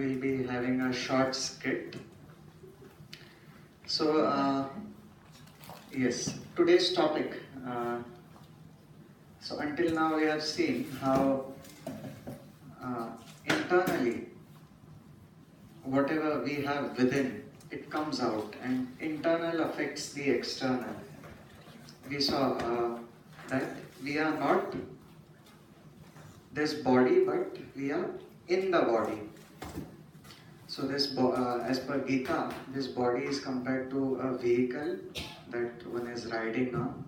we'll be having a short skit. So, yes, today's topic. So until now we have seen how internally whatever we have within, it comes out, and internal affects the external. We saw that we are not this body, but we are in the body. So as per Gita, this body is compared to a vehicle that one is riding on.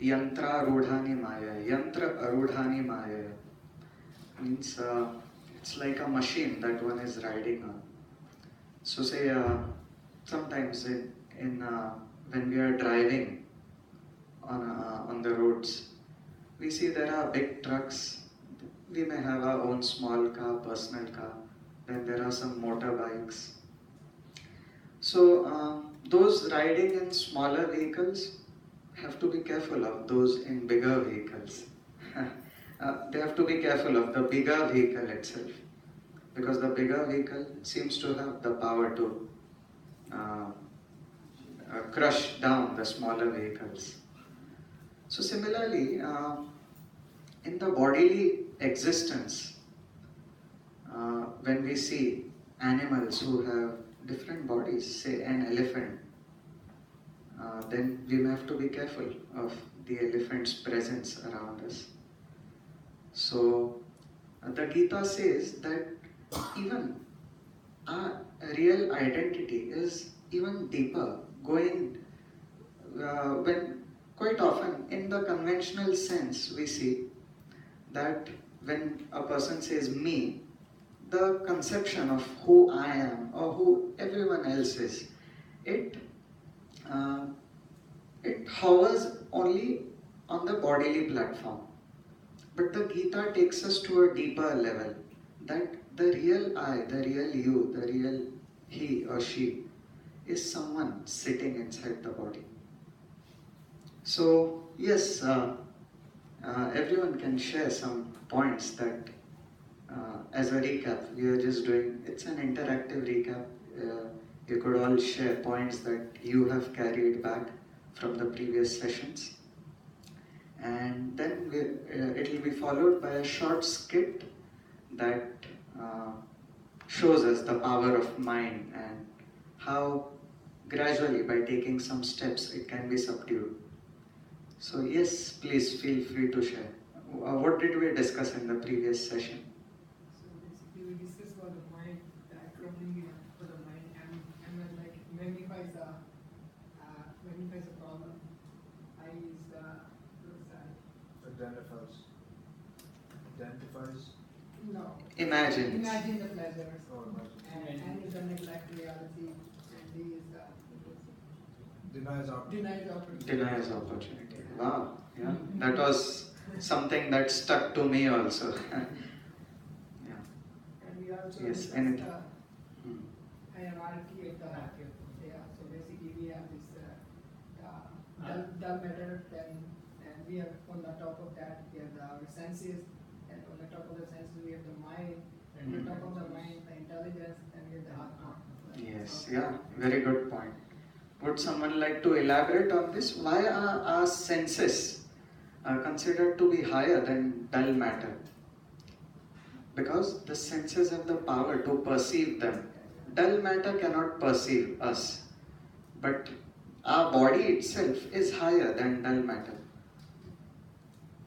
Yantra rudhani maya. Yantra arudhani maya means it's like a machine that one is riding on. So say sometimes when we are driving on the roads, we see there are big trucks. We may have our own small car, personal car. Then there are some motorbikes. So those riding in smaller vehicles have to be careful of those in bigger vehicles. They have to be careful of the bigger vehicle itself, because the bigger vehicle seems to have the power to crush down the smaller vehicles. So similarly, in the bodily existence, when we see animals who have different bodies, say an elephant, then we may have to be careful of the elephant's presence around us. So the Gita says that even our real identity is even deeper, going when quite often in the conventional sense we see that when a person says me, the conception of who I am or who everyone else is, it hovers only on the bodily platform. But the Gita takes us to a deeper level, that the real I, the real you, the real he or she is someone sitting inside the body. So yes, everyone can share some points that as a recap, we are just doing, it's an interactive recap. You could all share points that you have carried back from the previous sessions. And then it will be followed by a short skit that shows us the power of mind and how gradually, by taking some steps, it can be subdued. So yes, please feel free to share. What did we discuss in the previous session? So basically, we discussed about the mind, the acronym for the mind, and then like magnifies the problem. I is the Identifies. No. Imagine the pleasures. And is the neglect reality. And D is the Denies opportunity. Denies opportunity. Wow, yeah, that was something that stuck to me also. Yeah. And we also Yes, discussed anything. the hierarchy of the yeah. So basically, we have this dull matter, then and we have on the top of that we have our senses, and on the top of the senses we have the mind, and on the top of the mind the intelligence, and we have the atma. Yes, yeah, very good point. Would someone like to elaborate on this? Why are our senses considered to be higher than dull matter? Because the senses have the power to perceive them. Dull matter cannot perceive us, but our body itself is higher than dull matter.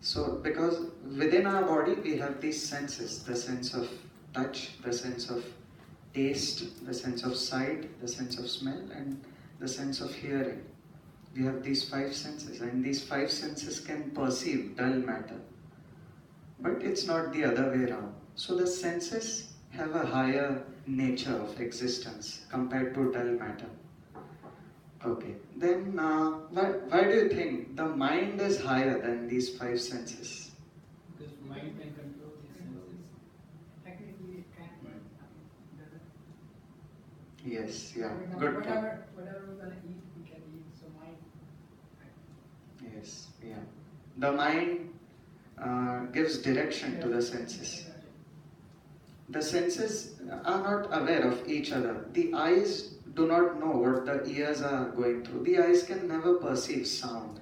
So, because within our body we have these senses, the sense of touch, the sense of taste, the sense of sight, the sense of smell, and the sense of hearing. We have these five senses, and these five senses can perceive dull matter. But it's not the other way around. So the senses have a higher nature of existence compared to dull matter. Okay, then why do you think the mind is higher than these five senses? Because mind can control these senses. Technically, it can, but Yes, yeah, doesn't. good point. Whatever we're gonna eat, we can eat. So mind. Yes, yeah. The mind gives direction to the senses. The senses are not aware of each other. The eyes do not know what the ears are going through. The eyes can never perceive sound,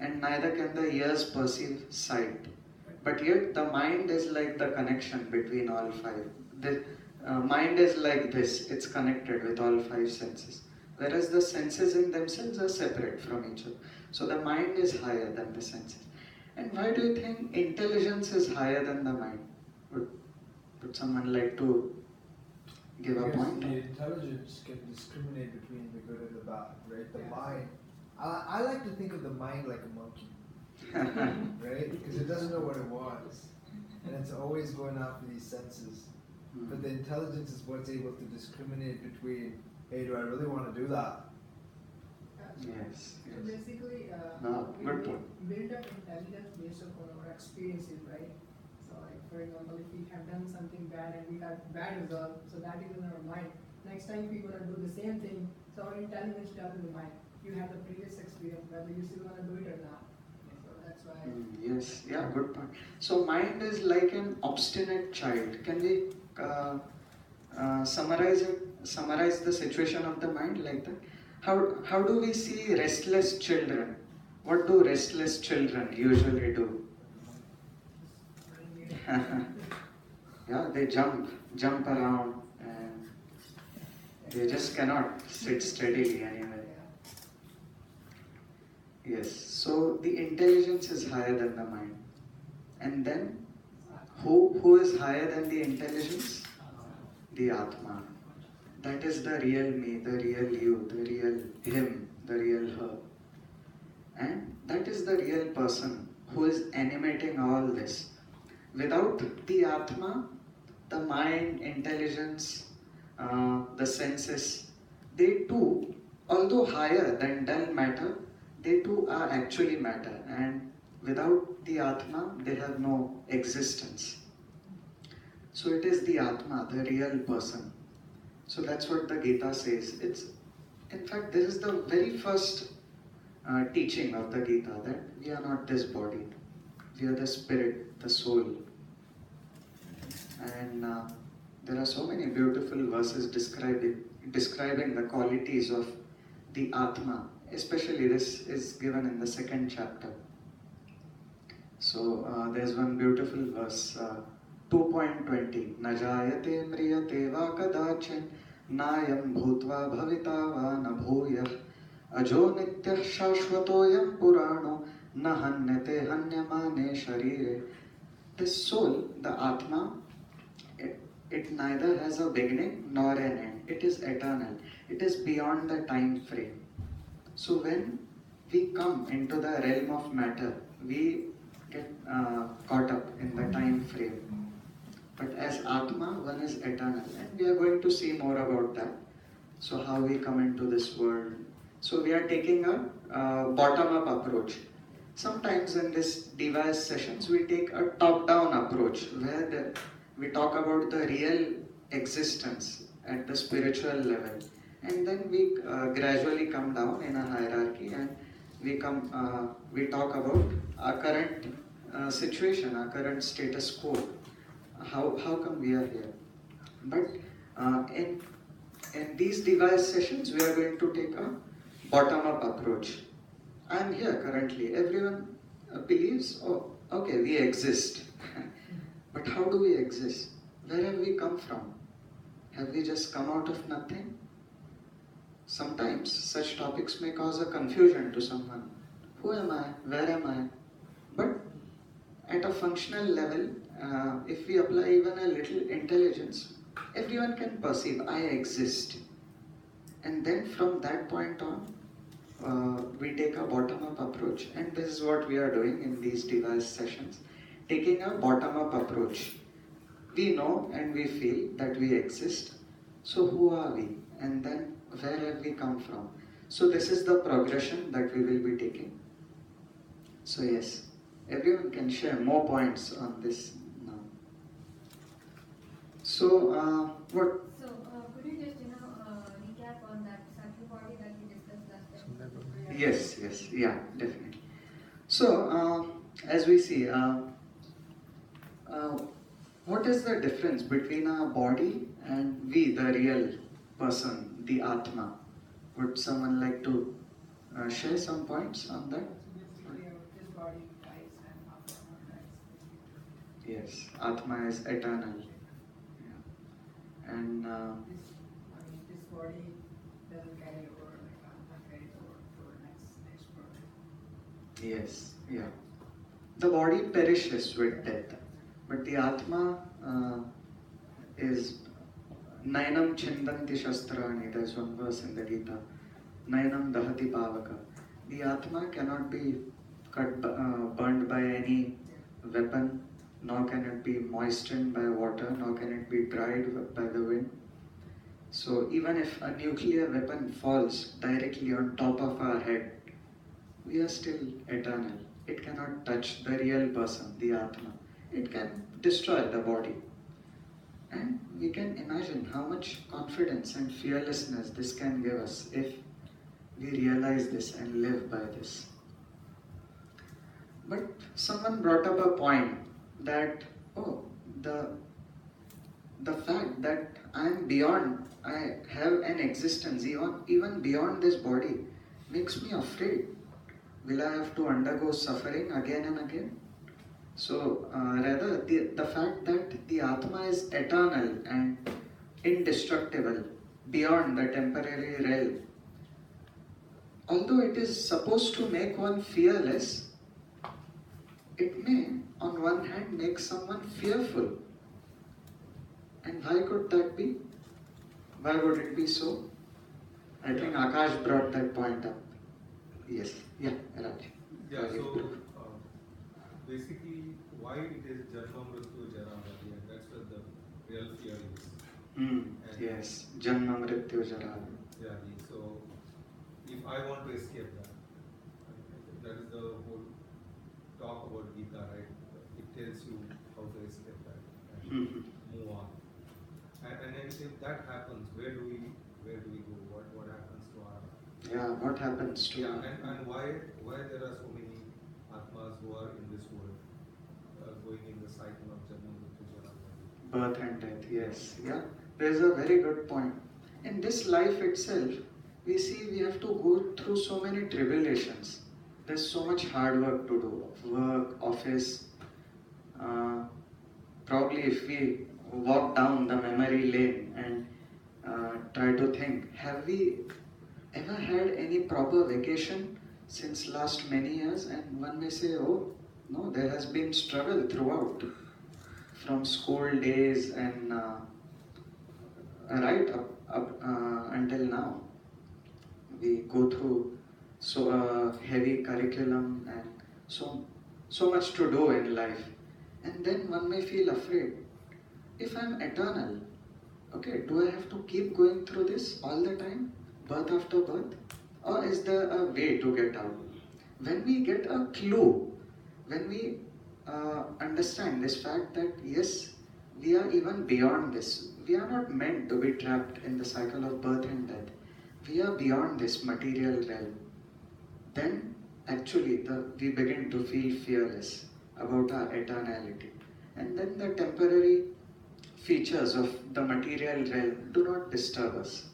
and neither can the ears perceive sight. But yet, the mind is like the connection between all five. The mind is like this, it's connected with all five senses. Whereas the senses in themselves are separate from each other. So, the mind is higher than the senses. And why do you think intelligence is higher than the mind? Would someone like to give a Because point? the intelligence can discriminate between the good and the bad, right? The mind. I like to think of the mind like a monkey, right? Because it doesn't know what it wants, and it's always going after these senses. But the intelligence is what's able to discriminate between, hey, do I really want to do that? Yes, So yes. basically, No, we good point. build up intelligence based upon our experiences, right? So, like for example, if we have done something bad and we have bad result, so that is in our mind. Next time we gonna do the same thing, so our intelligence tells in the mind. You have the previous experience, whether you still wanna do it or not. So that's why. Yes, yeah, good point. So mind is like an obstinate child. Can we summarize it? Summarize the situation of the mind like that? How do we see restless children? What do restless children usually do? Yeah, they jump around, and they just cannot sit steadily anywhere. Yes, so the intelligence is higher than the mind. And then, who is higher than the intelligence? The Atma. That is the real me, the real you, the real him, the real her. And that is the real person who is animating all this. Without the Atma, the mind, intelligence, the senses, they too, although higher than dull matter, they too are actually matter. And without the Atma, they have no existence. So it is the Atma, the real person. So that's what the Gita says. In fact, this is the very first teaching of the Gita, that we are not this body, we are the spirit, the soul. And there are so many beautiful verses describing the qualities of the Atma. Especially this is given in the second chapter. So there's one beautiful verse, 2.20. Na jayate mriyate va kadachin nayam bhutva bhavita va na bhuyah ajo nityah shashvatoyam purano na hanyate hanyamane sharire. This soul, the Atma, it neither has a beginning nor an end. It is eternal. It is beyond the time frame. So when we come into the realm of matter, we get caught up in the time frame. But as Atma, one is eternal. And we are going to see more about that. So how we come into this world. So we are taking a bottom-up approach. Sometimes in this device sessions, we take a top-down approach where we talk about the real existence at the spiritual level. And then we gradually come down in a hierarchy, and we talk about our current situation, our current status quo. How come we are here? But in these device sessions, we are going to take a bottom-up approach. I am here currently. Everyone believes, oh, okay, we exist. But how do we exist? Where have we come from? Have we just come out of nothing? Sometimes such topics may cause a confusion to someone. Who am I? Where am I? But at a functional level, if we apply even a little intelligence, everyone can perceive I exist. And then from that point on, we take a bottom-up approach. And this is what we are doing in these device sessions. Taking a bottom-up approach. We know and we feel that we exist. So who are we? And then where have we come from? So this is the progression that we will be taking. So yes, everyone can share more points on this now. So what? So, could you just, recap on that subtle body that we discussed last time? Yes, yeah, definitely. So, as we see, What is the difference between our body and we, the real person, the Atma? Would someone like to share some points on that? So basically, this body dies and after dies. Yes, Atma is eternal. Yeah. And This body doesn't carry over, like Atma carries over to next birth. yes, yeah. The body perishes with death, but the Atma is Nainam Chindanti Shastrani. There's one verse in the Gita. Nainam Dahati Pavaka. The Atma cannot be burned by any weapon, nor can it be moistened by water, nor can it be dried by the wind. So even if a nuclear weapon falls directly on top of our head, we are still eternal. It cannot touch the real person, the Atma. It can destroy the body. And we can imagine how much confidence and fearlessness this can give us if we realize this and live by this. But someone brought up a point that, oh, the fact that I am beyond, I have an existence even beyond this body makes me afraid. Will I have to undergo suffering again and again? So, rather, the fact that the Atma is eternal and indestructible beyond the temporary realm, although it is supposed to make one fearless, it may, on one hand, make someone fearful. And why could that be? Why would it be so? I think Akash brought that point up. Yes, yeah, Raj. Yeah, so basically, why it is Janma Mrityu Jara Mrati, and that's where the real fear is. Yes, Janma Mrityu Jara. Yeah, so if I want to escape that, that is the whole talk about Gita, right? It tells you how to escape that and move on. And then if that happens, where do we go? What happens to our Yeah, what happens to and why there are so many Atmas who are in this world, going in the cycle of Janma Mrityu Jara Mrati. birth and death? Yes, yeah, there's a very good point. In this life itself, we see we have to go through so many tribulations. There's so much hard work to do, work, office. Probably if we walk down the memory lane and try to think, have we ever had any proper vacation since last many years? And one may say, oh, no, there has been struggle throughout, from school days and right up until now. We go through so heavy curriculum and so much to do in life, and then one may feel afraid. If I'm eternal, okay, do I have to keep going through this all the time, birth after birth, or is there a way to get out? When we get a clue, when we understand this fact that yes, we are even beyond this. We are not meant to be trapped in the cycle of birth and death. We are beyond this material realm. Then actually we begin to feel fearless about our eternality. And then the temporary features of the material realm do not disturb us.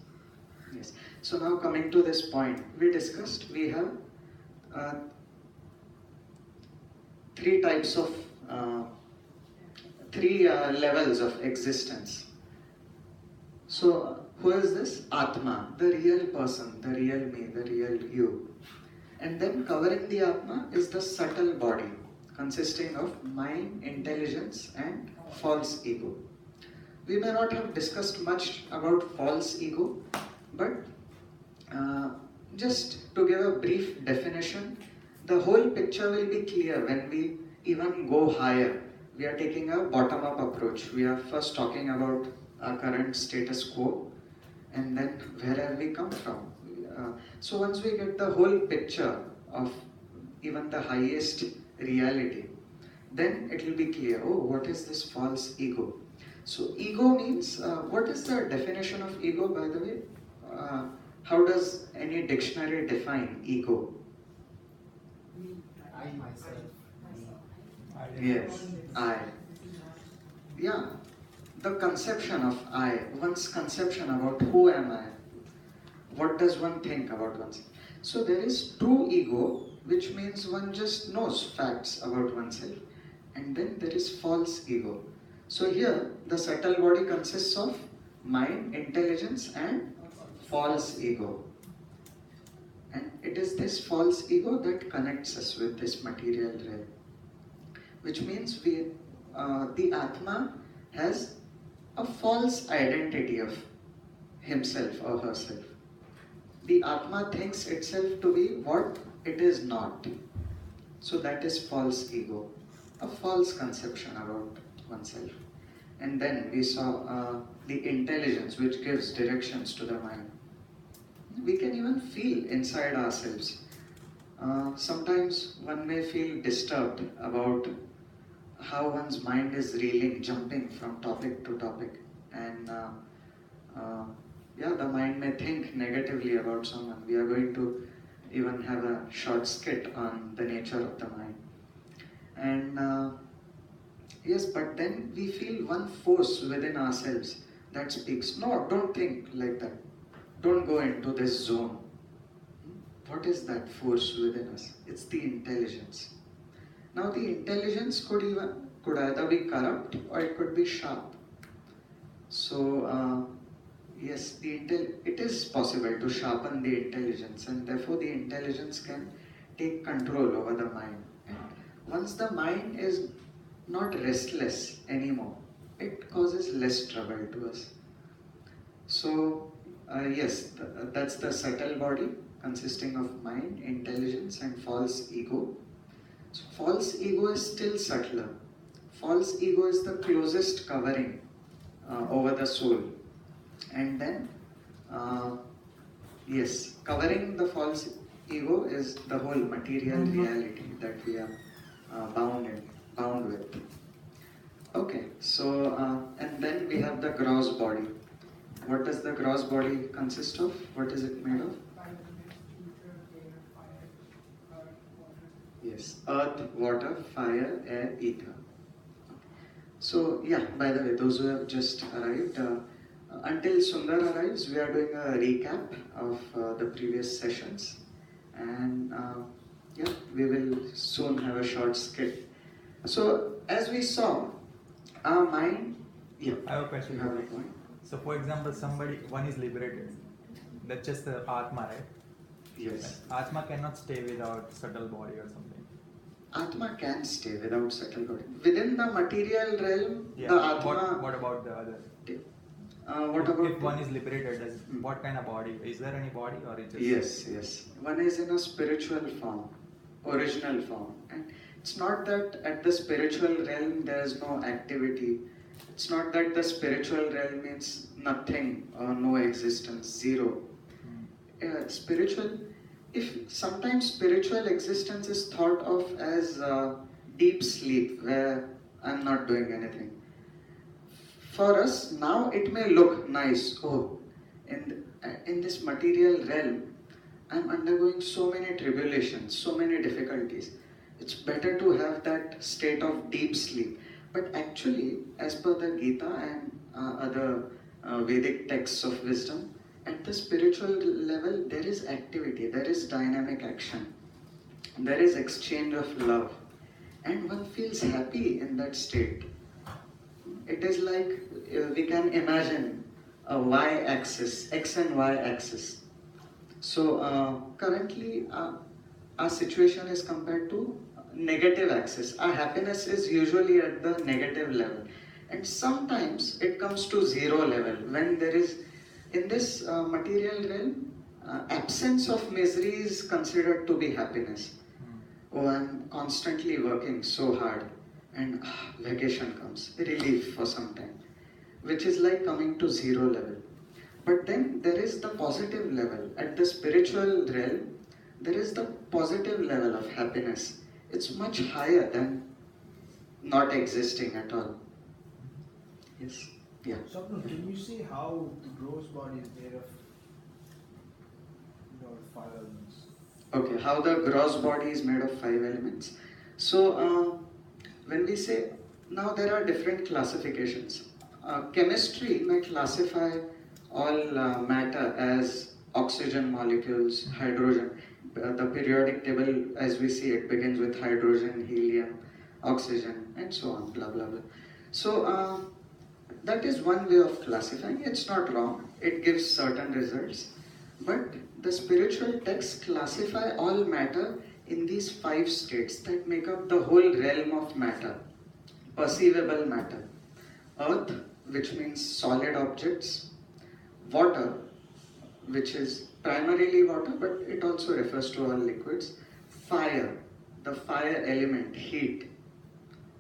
Yes. So now coming to this point, we discussed we have uh, three types of three levels of existence. So who is this? Atma, the real person, the real me, the real you. And then covering the Atma is the subtle body, consisting of mind, intelligence and false ego. We may not have discussed much about false ego, but just to give a brief definition, the whole picture will be clear when we even go higher. We are taking a bottom-up approach. We are first talking about our current status quo, and then where have we come from. So once we get the whole picture of even the highest reality, then it will be clear, oh, what is this false ego? So ego means, what is the definition of ego, by the way? How does any dictionary define ego? I myself. Yes, I. yeah, the conception of I, one's conception about who am I, what does one think about oneself. So there is true ego, which means one just knows facts about oneself, and then there is false ego. So here, the subtle body consists of mind, intelligence, and false ego. And it is this false ego that connects us with this material realm, which means the Atma has a false identity of himself or herself. The Atma thinks itself to be what it is not. So that is false ego, a false conception about oneself. And then we saw the intelligence which gives directions to the mind. We can even feel inside ourselves. Sometimes one may feel disturbed about how one's mind is reeling, jumping from topic to topic. And uh, yeah, the mind may think negatively about someone. We are going to even have a short skit on the nature of the mind. And yes, but then we feel one force within ourselves that speaks, no, don't think like that. Don't go into this zone. What is that force within us? It's the intelligence. Now the intelligence could either be corrupt or it could be sharp. So yes, it is possible to sharpen the intelligence, and therefore the intelligence can take control over the mind. And once the mind is not restless anymore, it causes less trouble to us. So yes, that's the subtle body consisting of mind, intelligence, and false ego. So false ego is still subtler. False ego is the closest covering over the soul. And then, yes, covering the false ego is the whole material reality that we are bound with. Okay, so and then we have the gross body. What does the gross body consist of? What is it made of? Yes, earth, water, fire, air, ether. So yeah, by the way, those who have just arrived, until Sundar arrives, we are doing a recap of the previous sessions, and yeah, we will soon have a short skit. So as we saw, our mind. Yeah, I have a question. you have a point. So, for example, one is liberated. That's just the Atma, right? Yes. Atma cannot stay without subtle body or something. Atma can stay without subtle body. Within the material realm, Yeah. the Atma. What about the other? What about if one is liberated? What kind of body? Is there any body or it just? Yes. One is in a spiritual form, original form, and it's not that at the spiritual realm there is no activity. It's not that the spiritual realm means nothing or no existence, zero. Spiritual, if sometimes spiritual existence is thought of as deep sleep where I'm not doing anything. For us now it may look nice. Oh, in this material realm I'm undergoing so many tribulations, so many difficulties. It's better to have that state of deep sleep. But actually, as per the Gita and other Vedic texts of wisdom, at the spiritual level, there is activity, there is dynamic action, there is exchange of love, and one feels happy in that state. It is like we can imagine a y-axis, x and y-axis. So currently our situation is compared to negative axis. Our happiness is usually at the negative level, and sometimes it comes to zero level when there is, in this material realm, absence of misery is considered to be happiness. Oh, I'm constantly working so hard, and vacation comes, relief for some time, which is like coming to zero level. But then there is the positive level. At the spiritual realm, there is the positive level of happiness. It's much higher than not existing at all. Yes? Yeah. Swapnil, can you see how the gross body is made of, 5 elements? Okay, how the gross body is made of 5 elements. So, when we say Now there are different classifications. Chemistry may classify all matter as oxygen molecules, hydrogen. The periodic table, as we see it, begins with hydrogen, helium, oxygen, and so on, blah blah blah. So that is one way of classifying. It's not wrong. It gives certain results. But the spiritual texts classify all matter in these 5 states that make up the whole realm of matter. Perceivable matter. Earth, which means solid objects. Water, which is primarily water, but it also refers to all liquids. Fire, the fire element, heat.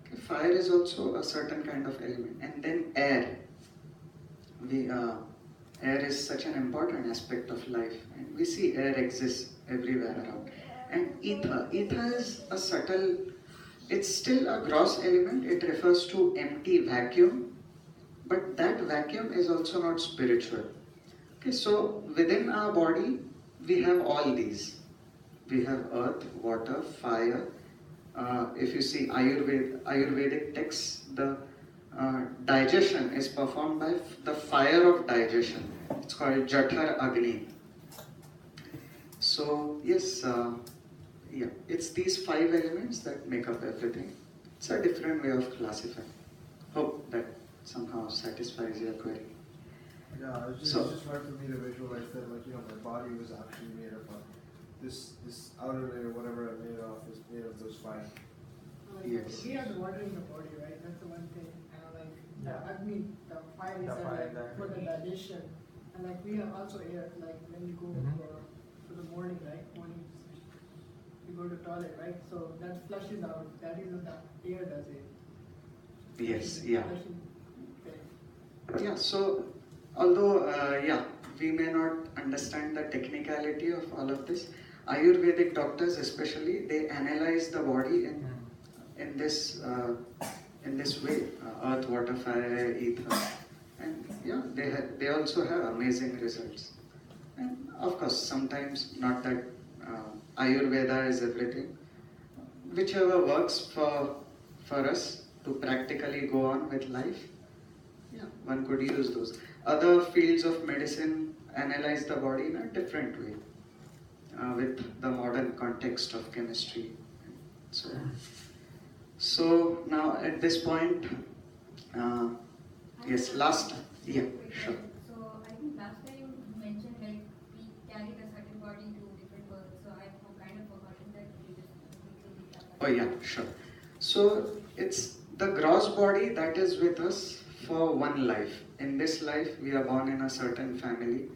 Okay, fire is also a certain kind of element. And then air. Air is such an important aspect of life, and we see air exists everywhere around. And ether is a subtle, it's still a gross element. It refers to empty vacuum, but that vacuum is also not spiritual. Okay, so within our body, we have all these. We have earth, water, fire. If you see Ayurvedic texts, the digestion is performed by the fire of digestion. It's called Jathar Agni. So yes, yeah, it's these 5 elements that make up everything. It's a different way of classifying. Hope that somehow satisfies your query. Yeah, it's just hard for me to visualize that, like, my body was actually made of this outer layer, whatever I'm made of, is made of those 5. Yes. We have the water in the body, right? That's the one thing. And like, Yeah. I mean, the fire is The fire, like, for the digestion. And like, we have also air, like when you go for the morning, right? Morning, you go to toilet, right? So that flushes out. That is what the air does it. Yes, yeah. Flushing, okay. Yeah, so although, yeah, we may not understand the technicality of all of this, Ayurvedic doctors especially, they analyze the body in this way, earth, water, fire, ether, and yeah, they also have amazing results. And of course, sometimes not that Ayurveda is everything. Whichever works for us to practically go on with life, yeah, one could use those. Other fields of medicine analyze the body in a different way, with the modern context of chemistry. So now at this point, yes, last, yeah, sure. So I think last time you mentioned like we carry the certain body to different births. So I've kind of forgotten that. Could you just quickly recap that? Oh yeah, sure. So it's the gross body that is with us for one life. In this life, we are born in a certain family.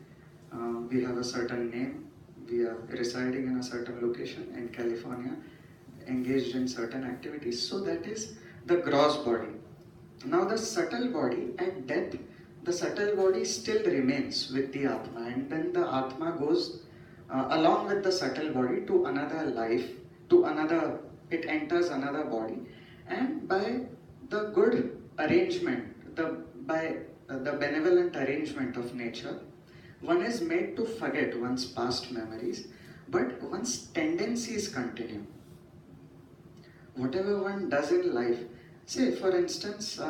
We have a certain name. We are residing in a certain location in California, engaged in certain activities. So that is the gross body. Now the subtle body, at death, the subtle body still remains with the Atma, and then the Atma goes along with the subtle body to another life, it enters another body, and by the good arrangement, by the benevolent arrangement of nature, one is made to forget one's past memories, but one's tendencies continue. Whatever one does in life, say for instance,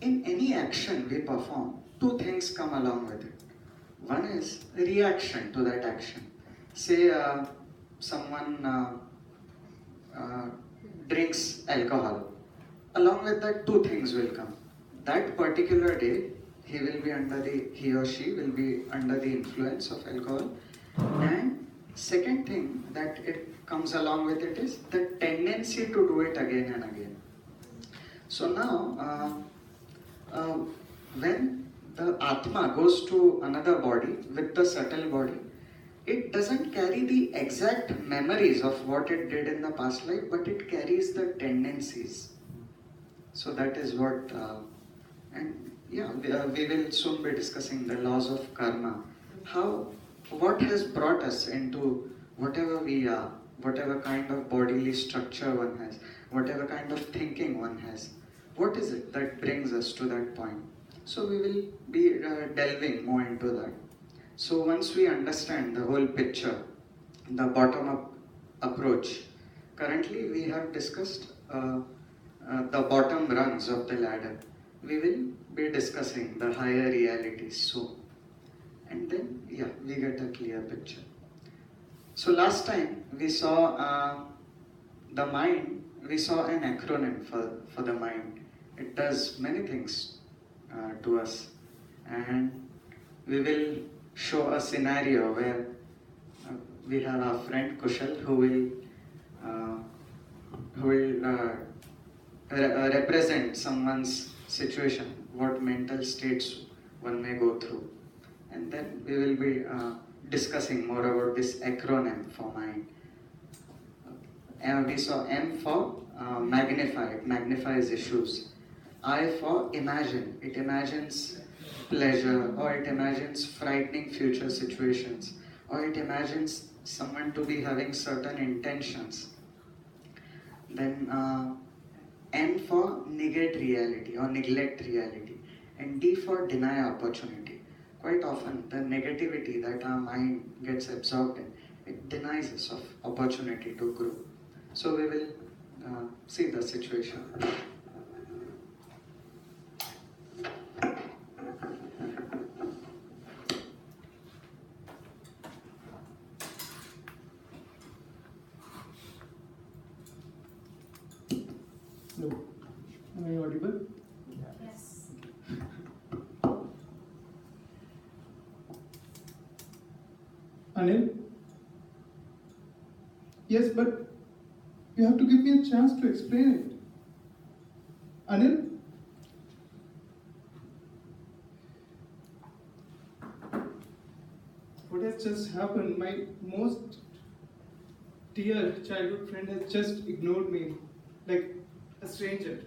in any action we perform, 2 things come along with it. One is reaction to that action. Say someone drinks alcohol. Along with that, 2 things will come. That particular day, he or she will be under the influence of alcohol. And second thing that it comes along with it is the tendency to do it again and again. So now, when the Atma goes to another body with the subtle body, it doesn't carry the exact memories of what it did in the past life, but it carries the tendencies. So that is what, and yeah, we will soon be discussing the laws of karma. What has brought us into whatever we are, whatever kind of bodily structure one has, whatever kind of thinking one has. What is it that brings us to that point? So we will be delving more into that. So once we understand the whole picture, the bottom-up approach, currently we have discussed the bottom rungs of the ladder. We will be discussing the higher realities soon. And then, yeah, we get a clear picture. So last time we saw the mind, we saw an acronym for the mind. It does many things to us. And we will show a scenario where we have our friend Kushal who will represent someone's situation, what mental states one may go through. And then we will be discussing more about this acronym for mind. And we saw M for magnify, it magnifies issues. I for imagine, it imagines pleasure, or it imagines frightening future situations, or it imagines someone to be having certain intentions. Then N for negate reality or neglect reality, and D for deny opportunity. Quite often, the negativity that our mind gets absorbed in, it denies us of opportunity to grow. So we will see the situation. No. Am I audible? Yes. Anil? Yes, but you have to give me a chance to explain it. Anil? What has just happened? My most dear childhood friend has just ignored me like a stranger.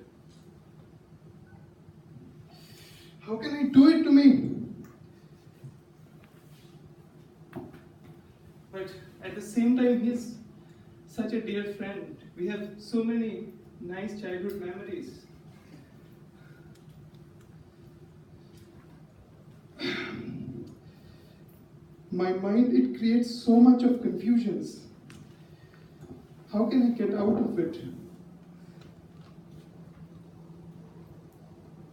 How can he do it to me? But at the same time, he's such a dear friend. We have so many nice childhood memories. My mind, it creates so much of confusions. How can I get out of it?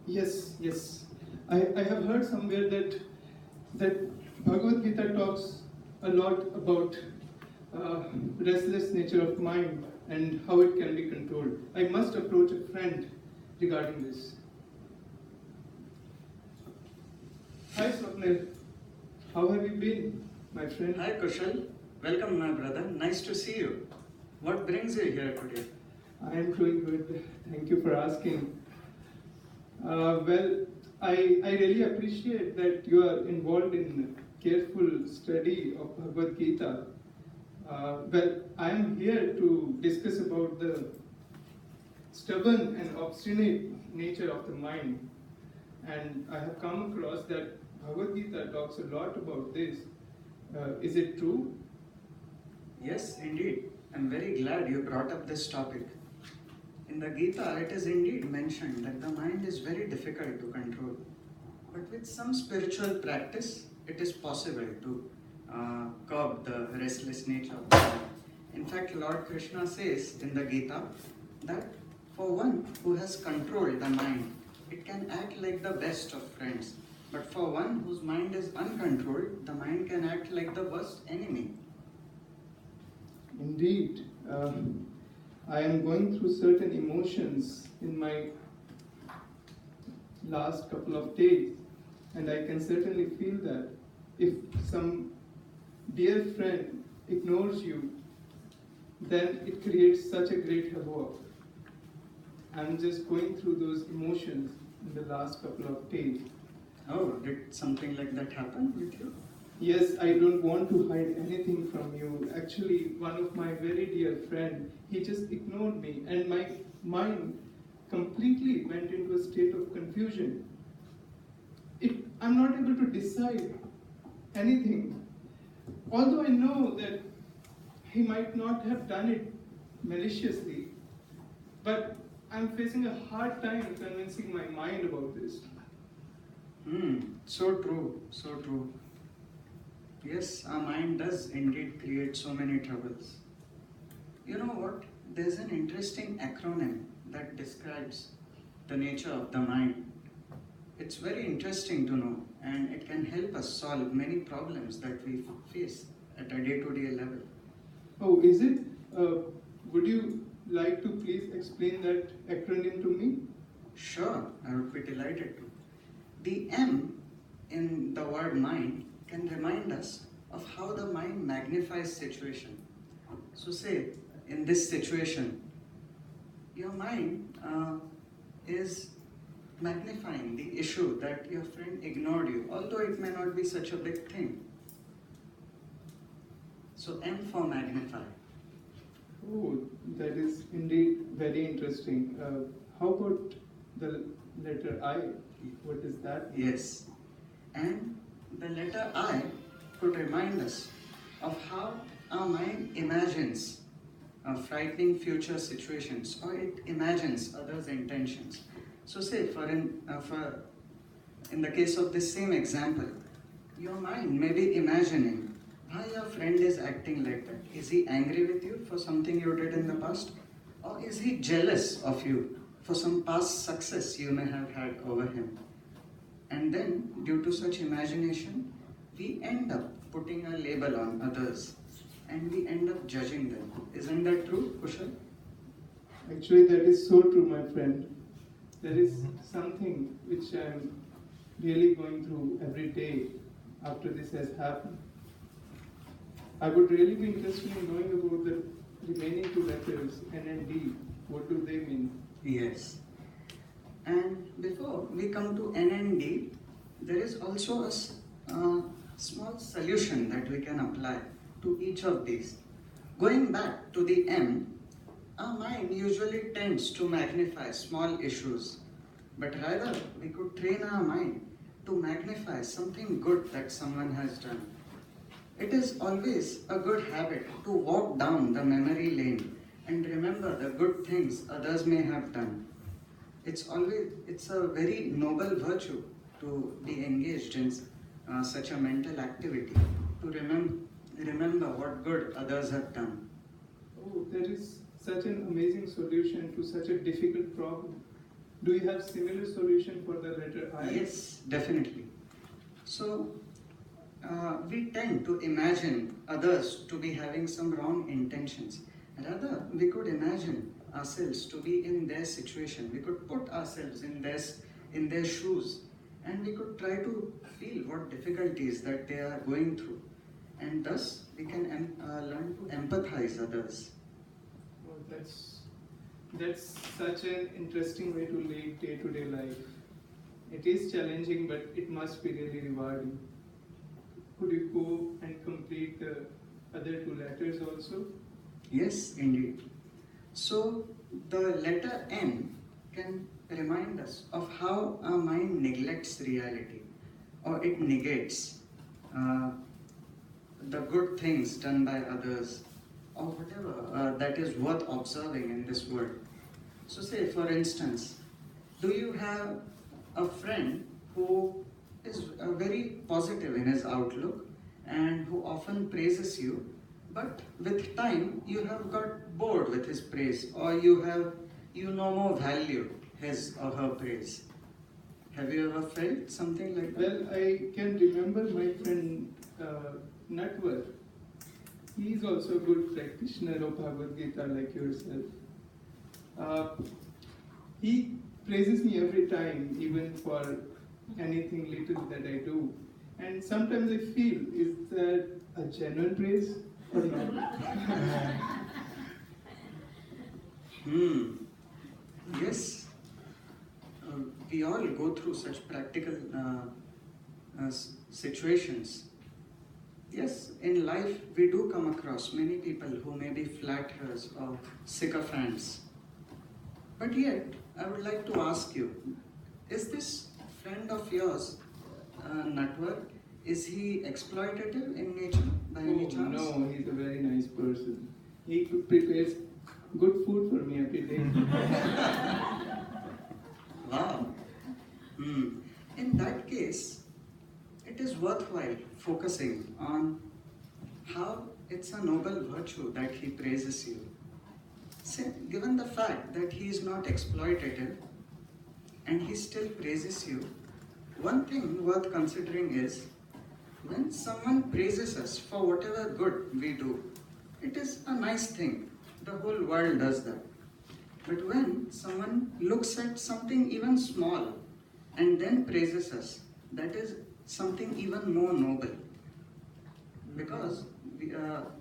Yes. I have heard somewhere that Bhagavad Gita talks a lot about restless nature of mind and how it can be controlled. I must approach a friend regarding this. Hi Swapnil, how have you been, my friend? Hi Kushal, welcome my brother, nice to see you. What brings you here today? I am doing good, thank you for asking. Well, I really appreciate that you are involved in careful study of Bhagavad Gita. Well, I am here to discuss about the stubborn and obstinate nature of the mind. And I have come across that Bhagavad Gita talks a lot about this. Is it true? Yes, indeed. I'm very glad you brought up this topic. In the Gita, it is indeed mentioned that the mind is very difficult to control. But with some spiritual practice, it is possible to curb the restless nature of the mind. In fact, Lord Krishna says in the Gita that for one who has controlled the mind, it can act like the best of friends. But for one whose mind is uncontrolled, the mind can act like the worst enemy. Indeed. I am going through certain emotions in my last couple of days, and I can certainly feel that if some dear friend ignores you, then it creates such a great havoc. I'm just going through those emotions in the last couple of days. Oh, did something like that happen with you? Yes, I don't want to hide anything from you. Actually, one of my very dear friend, he just ignored me, and my mind completely went into a state of confusion. I'm not able to decide anything. Although I know that he might not have done it maliciously, but I'm facing a hard time convincing my mind about this. So true, so true. Yes, our mind does indeed create so many troubles. You know what? There's an interesting acronym that describes the nature of the mind. It's very interesting to know, and it can help us solve many problems that we face at a day-to-day level. Oh, is it? Would you like to please explain that acronym to me? Sure, I would be delighted to. The M in the word mind can remind us of how the mind magnifies situation. So say, in this situation, your mind is magnifying the issue that your friend ignored you, although it may not be such a big thing. So M for magnify. Oh, that is indeed very interesting. How about the letter I? What is that? Yes. And the letter I could remind us of how our mind imagines frightening future situations, or it imagines others' intentions. So say for in the case of this same example, your mind may be imagining why your friend is acting like that. Is he angry with you for something you did in the past? Or is he jealous of you for some past success you may have had over him? And then, due to such imagination, we end up putting a label on others and we end up judging them. Isn't that true, Kushal? Actually, that is so true, my friend. There is something which I'm really going through every day after this has happened. I would really be interested in knowing about the remaining two letters, N and D. What do they mean? Yes. And before we come to N and D, there is also a small solution that we can apply to each of these. Going back to the M, our mind usually tends to magnify small issues, but rather we could train our mind to magnify something good that someone has done. It is always a good habit to walk down the memory lane and remember the good things others may have done. It's a very noble virtue to be engaged in such a mental activity, to remember what good others have done. Oh, there is such an amazing solution to such a difficult problem. Do you have similar solution for the letter I? Yes, definitely. So, we tend to imagine others to be having some wrong intentions. Rather, we could imagine ourselves to be in their situation. We could put ourselves in their shoes, and we could try to feel what difficulties that they are going through, and thus we can learn to empathize others. Oh, that's such an interesting way to live day-to-day life. It is challenging, but it must be really rewarding. Could you go and complete the other two letters also? Yes, indeed. So the letter N can remind us of how our mind neglects reality, or it negates uh, the good things done by others, or whatever that is worth observing in this world. So say, for instance, do you have a friend who is very positive in his outlook and who often praises you, but with time you have got bored with his praise, or you no more value his or her praise? Have you ever felt something like that? Well, I can remember my friend Natwar. He is also a good practitioner of Bhagavad Gita like yourself. He praises me every time, even for anything little that I do. And sometimes I feel, is that a genuine praise or not? Yes. We all go through such practical situations. Yes, in life we do come across many people who may be flatterers or sycophants. But yet, I would like to ask you, is this friend of yours, Natwar, is he exploitative in nature by any Oh, chance? no, he's a very nice person. He prepares good food for me every day. Wow. In that case, it is worthwhile focusing on how it's a noble virtue that he praises you. given the fact that he is not exploitative and he still praises you, one thing worth considering is when someone praises us for whatever good we do, it is a nice thing. The whole world does that. But when someone looks at something even small and then praises us, that is something even more noble. Because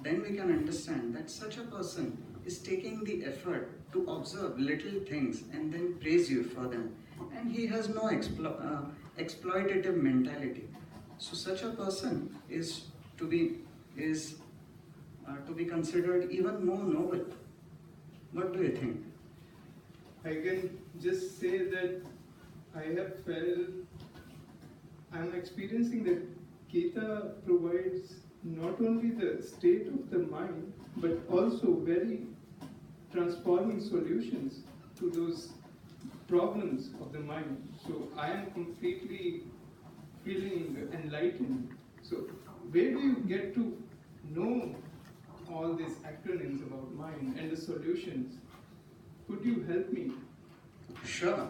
then we can understand that such a person is taking the effort to observe little things and then praise you for them. And he has no exploitative mentality. So such a person is to be considered even more noble. What do you think? I can just say that I have felt, I'm experiencing that Gita provides not only the state of the mind, but also very transforming solutions to those problems of the mind. So I am completely feeling enlightened. So where do you get to know all these acronyms about mind and the solutions? Could you help me? Sure.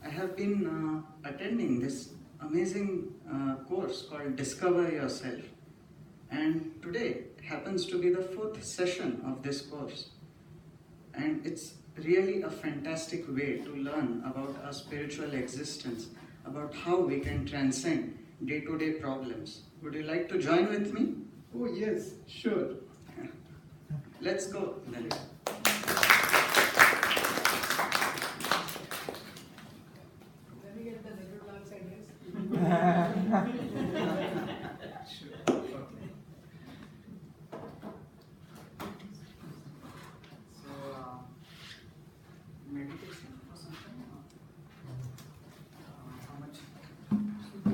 I have been attending this amazing course called Discover Yourself. And today happens to be the 4th session of this course. And it's really a fantastic way to learn about our spiritual existence, about how we can transcend day-to-day problems. Would you like to join with me? Oh yes, sure. Let's go, Lalit. Let me get the little glance, I guess. Sure. Okay. So, meditation or something? How much?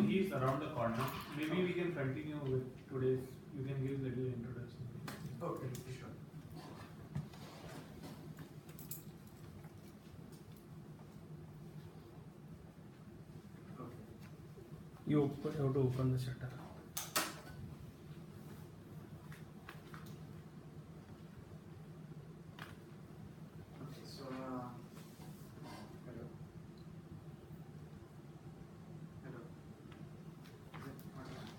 He's around the corner. Maybe we can continue with today's. You can give little introduction. Okay, sure. You have to open the shutter. Okay, so, hello. Hello. Is it audible?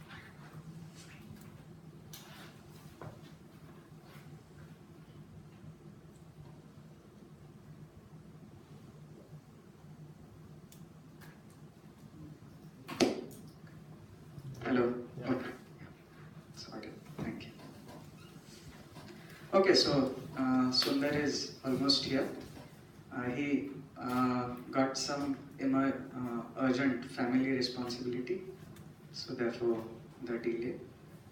Hello. Yeah. Okay. Sorry. Thank you. Okay, so Sundar is almost here. He got some urgent family responsibility, so therefore the delay.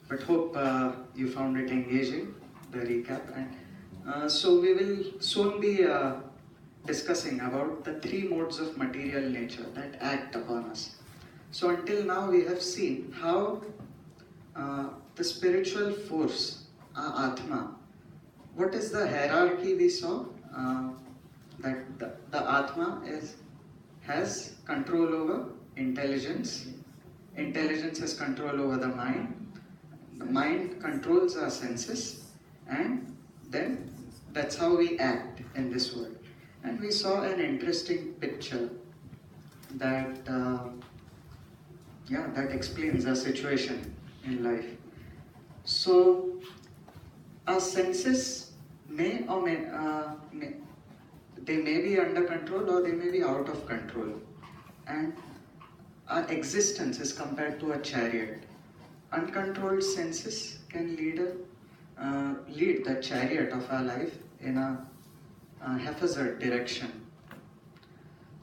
But hope you found it engaging, the recap. And so we will soon be discussing about the 3 modes of material nature that act upon us. So until now we have seen how the spiritual force, Atma, what is the hierarchy we saw? That the Atma has control over intelligence. Intelligence has control over the mind. The mind controls our senses, and then that's how we act in this world. And we saw an interesting picture that that explains our situation in life. So our senses may be under control or they may be out of control, and our existence is compared to a chariot. Uncontrolled senses can lead the chariot of our life in a haphazard direction.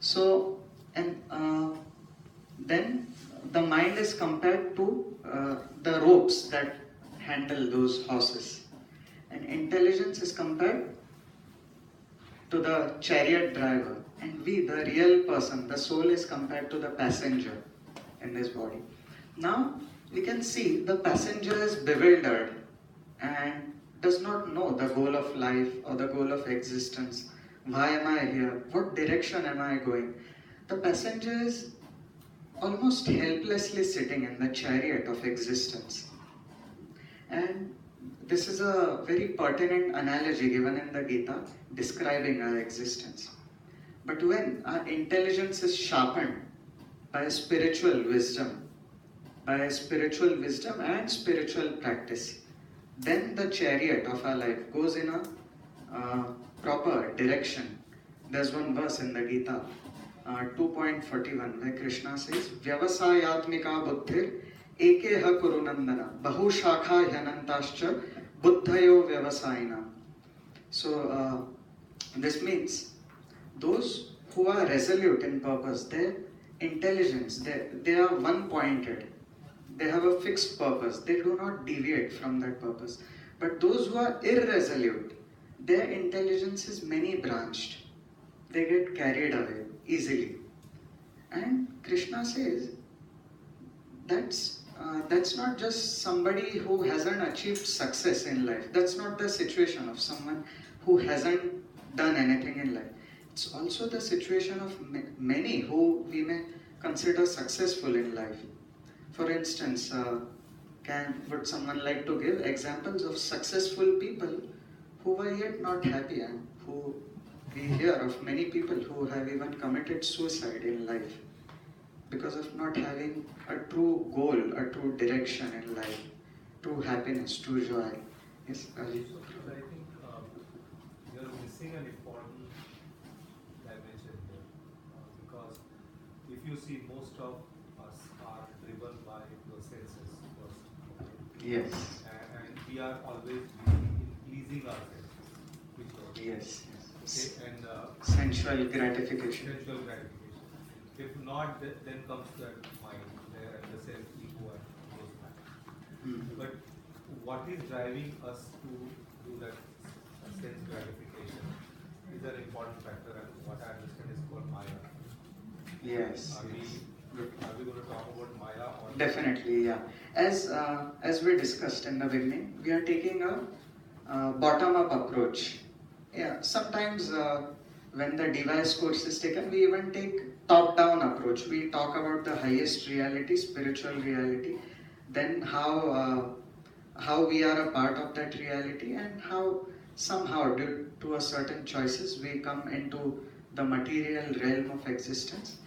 So, and then the mind is compared to the ropes that handle those horses, and intelligence is compared to the chariot driver, and we, the real person, the soul, is compared to the passenger in this body. Now we can see the passenger is bewildered and does not know the goal of life or the goal of existence. Why am I here? What direction am I going? The passenger is almost helplessly sitting in the chariot of existence. And this is a very pertinent analogy given in the Gita describing our existence. But when our intelligence is sharpened by spiritual wisdom, and spiritual practice, then the chariot of our life goes in a proper direction. There's one verse in the Gita, 2.41, where Krishna says, Vyavasayatmika buddhir ekeha kurunandana bahushakha hyanantascha buddhayo vyavasayina. So this means those who are resolute in purpose, their intelligence, they are one pointed. They have a fixed purpose. They do not deviate from that purpose. But those who are irresolute, their intelligence is many branched. They get carried away easily. And Krishna says that's not just somebody who hasn't achieved success in life. That's not the situation of someone who hasn't done anything in life. It's also the situation of many who we may consider successful in life. For instance, would someone like to give examples of successful people who were yet not happy, and who we hear of many people who have even committed suicide in life because of not having a true goal, a true direction in life, true happiness, true joy. Yes, Rajiv. I think you're missing an important dimension here, because if you see, most of us are driven by the senses first, okay? Yes. And we are always busy in pleasing ourselves. Yes. Okay, and Sensual gratification. sensual gratification. If not, then comes that mind, there, and the self ego and goes back. But what is driving us to do that sense gratification is an important factor, and what I understand is called Maya. Yes. Are we going to talk about Maya? Or Definitely, yeah. As we discussed in the beginning, we are taking a bottom-up approach. Yeah, sometimes when the device course is taken, we even take top-down approach. We talk about the highest reality, spiritual reality, then how we are a part of that reality, and how somehow due to a certain choices we come into the material realm of existence.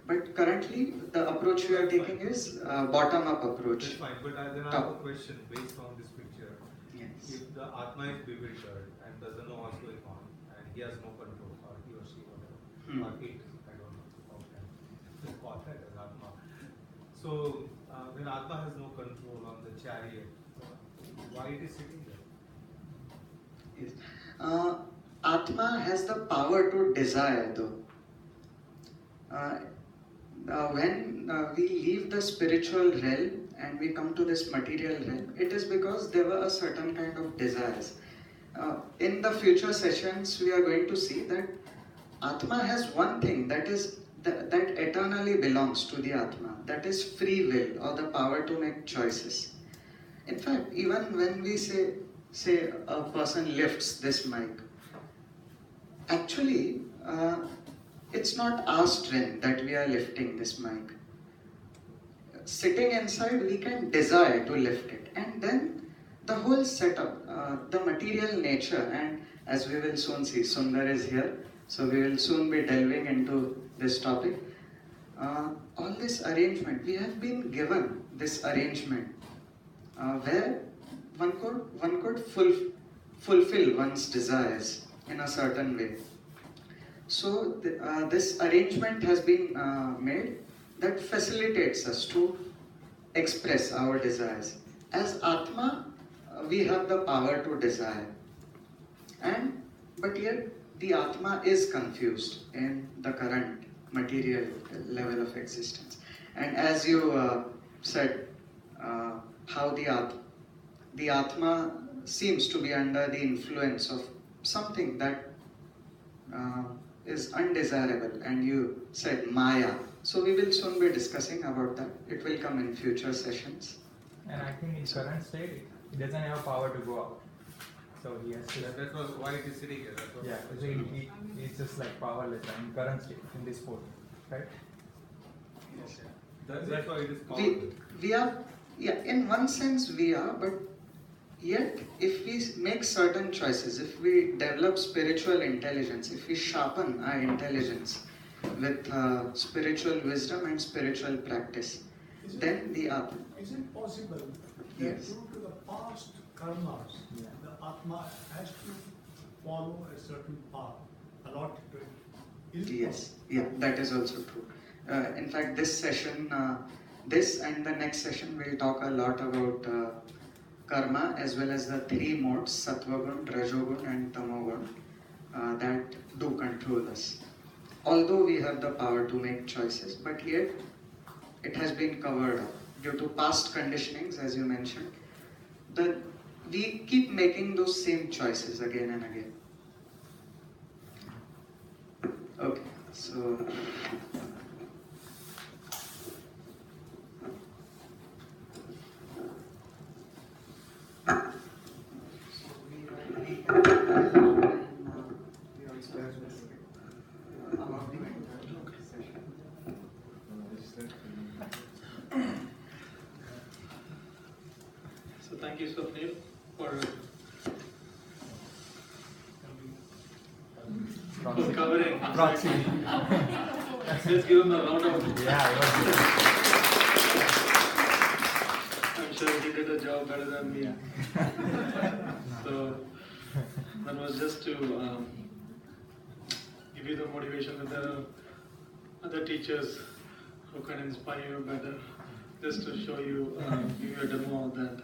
But currently, the approach we are taking is bottom-up approach. That's fine, but then I have a question based on this picture. Yes. If the Atma is bewildered and doesn't know what's going on, and he has no control, or he or she, whatever, or it, I don't know how can just call that as Atma. So when Atma has no control on the chariot, why it is sitting there? Yes. Atma has the power to desire, though. When we leave the spiritual realm and we come to this material realm, it is because there were a certain kind of desires. In the future sessions, we are going to see that Atma has one thing that eternally belongs to the Atma, that is free will, or the power to make choices. In fact, even when we say a person lifts this mic, actually, it's not our strength that we are lifting this mic. Sitting inside, we can desire to lift it, and then the whole setup, the material nature, and as we will soon see, Sundar is here, so we will soon be delving into this topic. All this arrangement, we have been given this arrangement where one could fulfill one's desires in a certain way. So this arrangement has been made that facilitates us to express our desires. As Atma, we have the power to desire, but yet the Atma is confused in the current material level of existence. And as you said, how the Atma seems to be under the influence of something that is undesirable, and you said Maya. So we will soon be discussing about that. It will come in future sessions. And I think in current state, he doesn't have power to go out. So he has to. That was why it is sitting here. Yeah, so he's just like powerless in current state in this sport, right? Okay. That's why it is called. We are, yeah, in one sense we are, but Yet, if we make certain choices, if we develop spiritual intelligence, if we sharpen our intelligence with spiritual wisdom and spiritual practice, then the Atma. Is it possible that Yes. due to the past karmas, the Atma has to follow a certain path allotted to it? Is it Yes, yeah, that is also true. In fact, this session, this and the next session, we'll talk a lot about karma as well as the three modes, sattvagun, rajogun, and tamogun, that do control us. Although we have the power to make choices, but yet it has been covered up due to past conditionings, as you mentioned. That we keep making those same choices again and again. Okay, so So thank you, Swapnil, for covering. Proxy. Let's give him a round of. Yeah, it was I'm sure he did a job better than me. So that was just to give you the motivation with the other teachers who can inspire you better. Just to show you, give you a demo of that.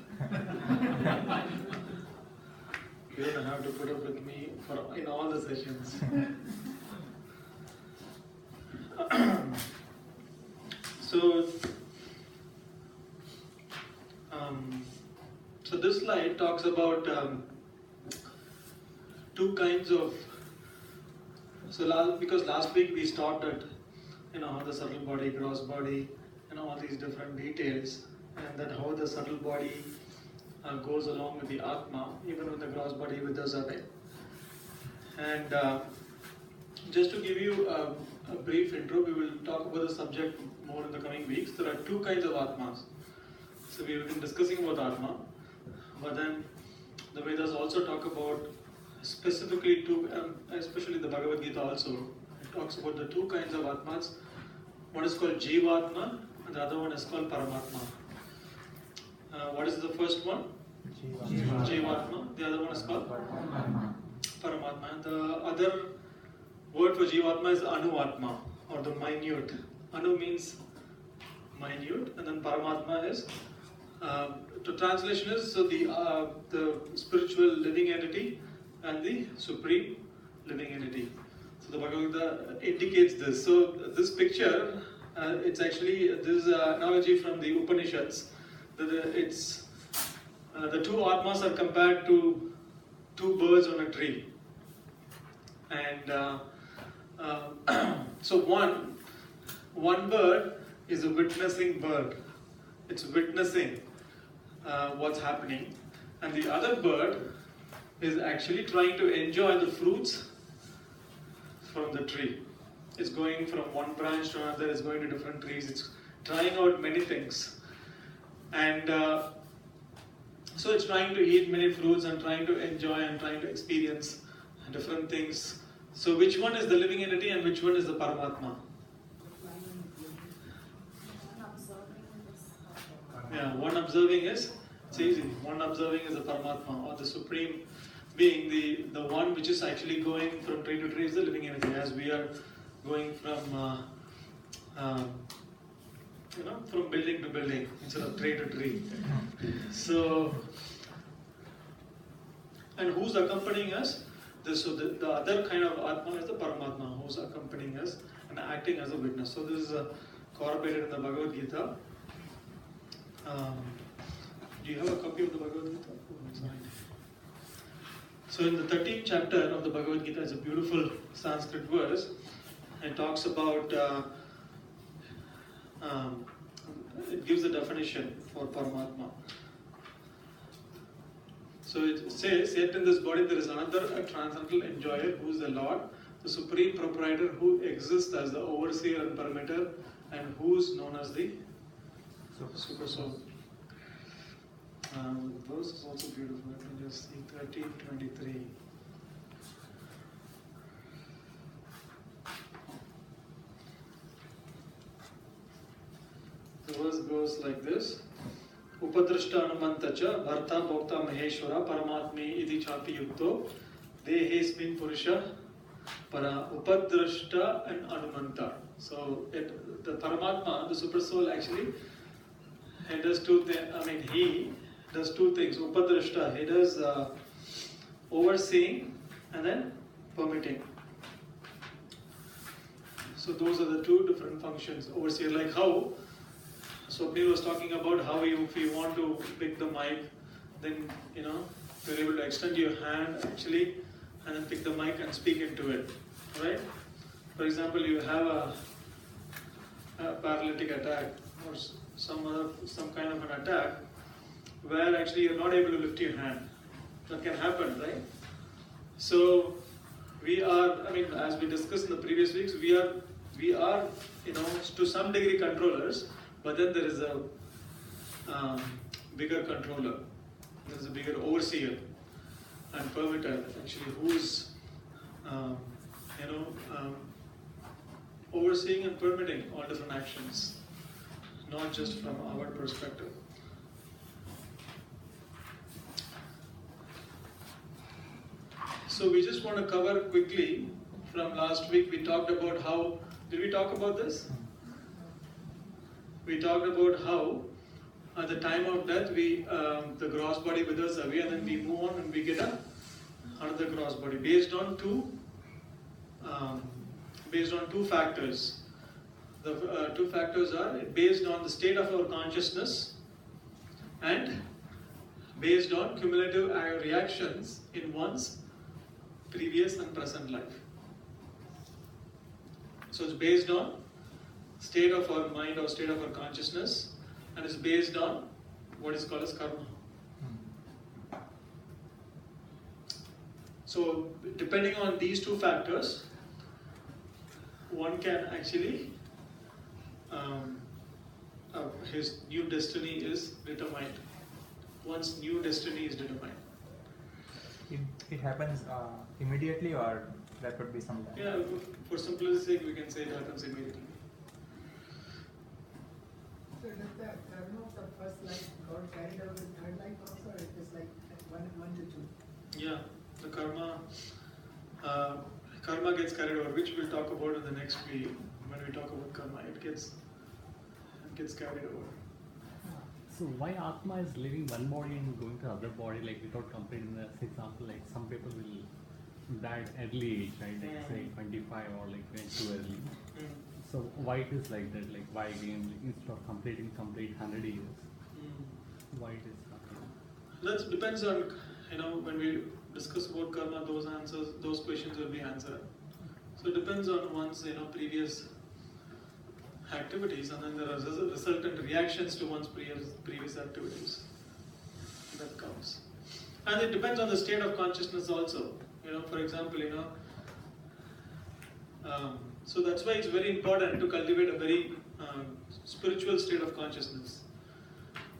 You don't have to put up with me in all the sessions. So, so this slide talks about two kinds of. So because last week we stopped at how the subtle body, gross body, all these different details, and that how the subtle body goes along with the Atma, even when the gross body withers away. And just to give you a brief intro, we will talk about the subject more in the coming weeks. There are two kinds of Atmas. So we have been discussing about Atma, but then the Vedas also talk about specifically two, especially the Bhagavad Gita also, it talks about the two kinds of Atmas. One is called Jivatma, and the other one is called Paramatma. What is the first one? Jivatma. The other one is called Paramatma. And the other word for Jivatma is Anuatma, or the minute. Anu means minute, and then Paramatma is, the translation is the spiritual living entity and the supreme living entity. So the Bhagavad Gita indicates this. So this picture, it's actually, this is an analogy from the Upanishads. It's the two Atmas are compared to two birds on a tree. And so one bird is a witnessing bird. It's witnessing what's happening. And the other bird is actually trying to enjoy the fruits from the tree. It's going from one branch to another, it's going to different trees, it's trying out many things. And so it's trying to eat many fruits and trying to enjoy and trying to experience different things. So which one is the living entity and which one is the Paramatma? Yeah, one observing is, it's easy, one observing is the Paramatma, or the Supreme Being, the one which is actually going from tree to tree is the living entity, as we are going from from building to building instead of tree to tree. So, and who's accompanying us? So the other kind of Atma is the Paramatma, who's accompanying us and acting as a witness. So this is corroborated in the Bhagavad Gita. Do you have a copy of the Bhagavad Gita? So in the 13th chapter of the Bhagavad Gita is a beautiful Sanskrit verse. It talks about, it gives a definition for Paramatma. So it says, yet in this body there is another transcendental enjoyer who is the Lord, the supreme proprietor who exists as the overseer and permitter and who is known as the Super Soul. The verse is also beautiful. Let me just see 13:23. The verse goes like this. Upadrashta anumantacha bharta bhokta maheshwara paramatme iti chapi yukto dehesmin purusha para upadrashta and anumanta. So the Paramatma, the super soul actually, he does two things. He does two things. Upadrashta, he does overseeing and then permitting. So those are the two different functions. Overseer, like how Swapnil was talking about how if you want to pick the mic, then you're able to extend your hand actually and then pick the mic and speak into it, right? For example, you have a paralytic attack or some kind of an attack where actually you're not able to lift your hand. That can happen, right? So we are, as we discussed in the previous weeks, we are, to some degree controllers, but then there is a bigger controller. There is a bigger overseer and permitter, actually, who's, overseeing and permitting all different actions, not just from our perspective. So we just want to cover quickly from last week. We talked about how, did we talk about this? We talked about how at the time of death, the gross body withers away, and then we move on and we get another gross body based on two factors. The two factors are based on the state of our consciousness and based on cumulative reactions in one's previous and present life. So it's based on state of our mind or state of our consciousness, and it's based on what is called as karma. So depending on these two factors, one can actually, his new destiny is determined. One's new destiny is determined. It happens immediately, or that would be some time? Yeah, for simplicity sake, we can say it happens immediately. So does the karma of the first life got carried over the third life also, or it is like one to two? Yeah, the karma gets carried over, which we'll talk about in the next week. When we talk about karma, it gets carried over. So why Atma is leaving one body and going to other body, like without completing the example, like some people will die at early age, right? Like say 25 or like too early. So why it is like that? Like why again, like, instead of complete 100 years? Why it is happening? That depends on, when we discuss about karma, those questions will be answered. So it depends on one's, previous activities, and then there are resultant reactions to one's previous activities. That counts. And it depends on the state of consciousness also. For example, so that's why it's very important to cultivate a very spiritual state of consciousness.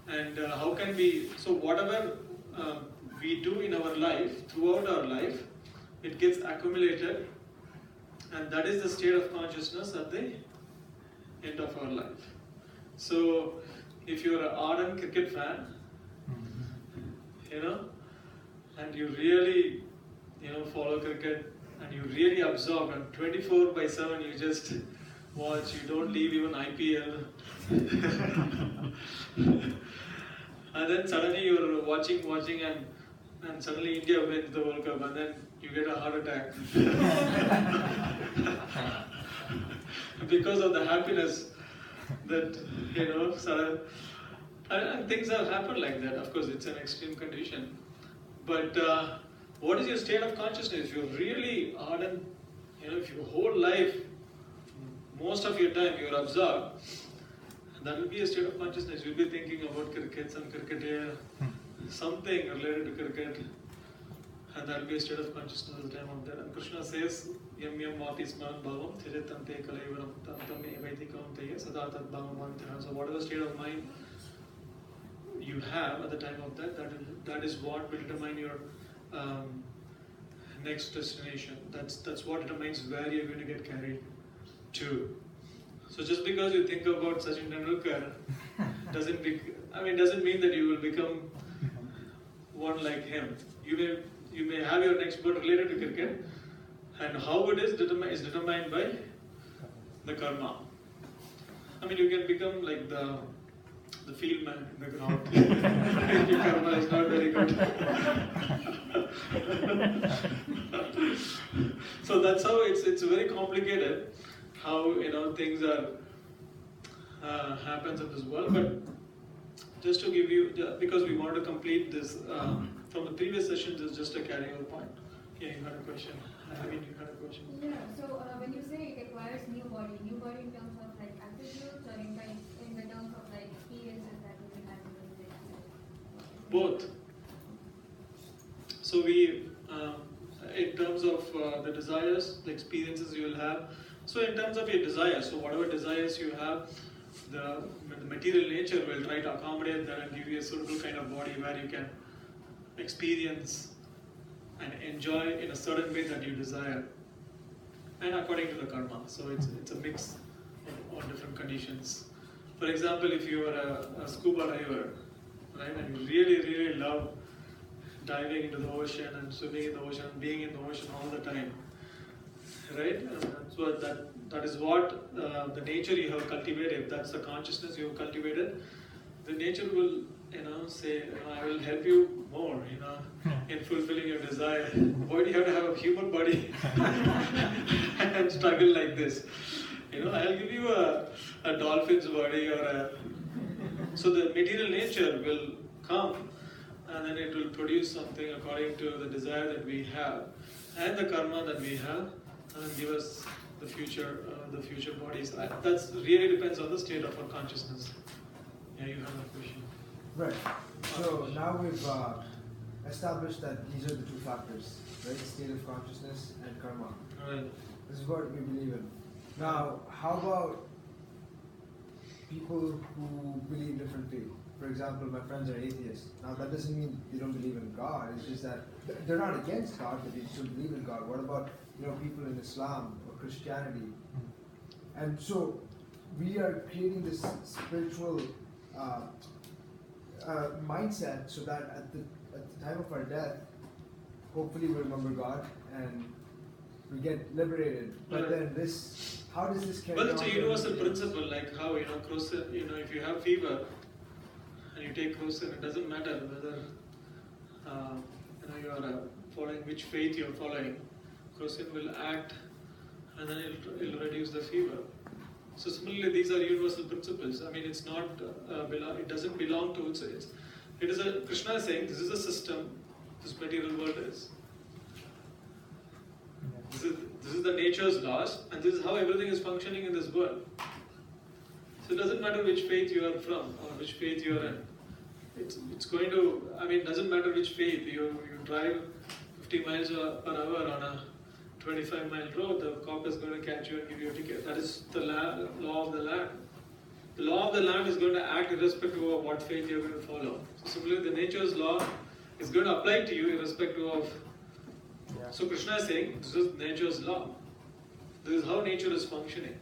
And how can we, so whatever we do in our life, throughout our life, it gets accumulated, and that is the state of consciousness at the end of our life. So if you're an ardent cricket fan, and you really, follow cricket, and you really absorb, and 24/7 you just watch, you don't leave even IPL. And then suddenly you're watching, and suddenly India wins the World Cup, and then you get a heart attack. Because of the happiness that, sudden, and things have happened like that. Of course, it's an extreme condition. But what is your state of consciousness? If you're really ardent, if your whole life, most of your time you're absorbed, that will be a state of consciousness. You'll be thinking about cricket, some cricketer, something related to cricket, and that will be a state of consciousness at the time of that. And Krishna says, Yam yam vapi smaran bhavam, thiritante kalaivaram, tam evaiti kaunteya, sada tad bhavamantaha. So whatever state of mind you have at the time of death, that is what will determine your next destination. That's what determines where you're going to get carried to. So just because you think about Sachin Tendulkar doesn't mean that you will become one like him. You may have your next birth related to cricket, and how it is determined by the karma. I mean, you can become like the field man in the ground. If your karma is not very good. So that's how it's very complicated how things are happens in this world. But just to give you, because we want to complete this from the previous session, there's just a carryover point. Yeah, you had a question. I mean, you had a question. Yeah. So when you say it acquires new body in terms of like attributes, or in the terms of like experiences that you will have in the life? Both. So we, in terms of the desires, the experiences you will have. So in terms of your desires, so whatever desires you have, the material nature will try to accommodate that and give you a suitable kind of body where you can experience and enjoy in a certain way that you desire, and according to the karma. So it's a mix of different conditions. For example, if you are a scuba diver, right, and you really love diving into the ocean and swimming in the ocean, being in the ocean all the time, right? So that is what the nature you have cultivated. If that's the consciousness you have cultivated, the nature will say, I will help you more, in fulfilling your desire. Why do you have to have a human body and struggle like this? I'll give you a dolphin's body so the material nature will come, and then it will produce something according to the desire that we have and the karma that we have, and then give us the future bodies. That really depends on the state of our consciousness. Yeah, you have a question. Right. So now we've established that these are the two factors, right? State of consciousness and karma. Right. This is what we believe in. Now, how about people who believe differently? For example, my friends are atheists. Now, that doesn't mean they don't believe in God. It's just that they're not against God, but they still believe in God. What about people in Islam or Christianity? And so we are creating this spiritual mindset so that at the time of our death, hopefully we remember God and we get liberated. But then how does this carry on? Well, it's a universal principle, like how if you have fever and you take crocin, it doesn't matter whether you are following which faith you are following. Crocin will act, and then it'll reduce the fever. So similarly, these are universal principles. I mean, it's not it doesn't belong to it is a Krishna is saying this is a system. This material world is. This is the nature's laws, and this is how everything is functioning in this world. So it doesn't matter which faith you are from or which faith you are in. It's going to. I mean, it doesn't matter which faith you drive 50 miles per hour on a 25-mile road, the cop is going to catch you and give you a ticket. That is the law of the land. The law of the land is going to act irrespective of what faith you are going to follow. So similarly, the nature's law is going to apply to you irrespective of. Yeah. So Krishna is saying, this is nature's law. This is how nature is functioning.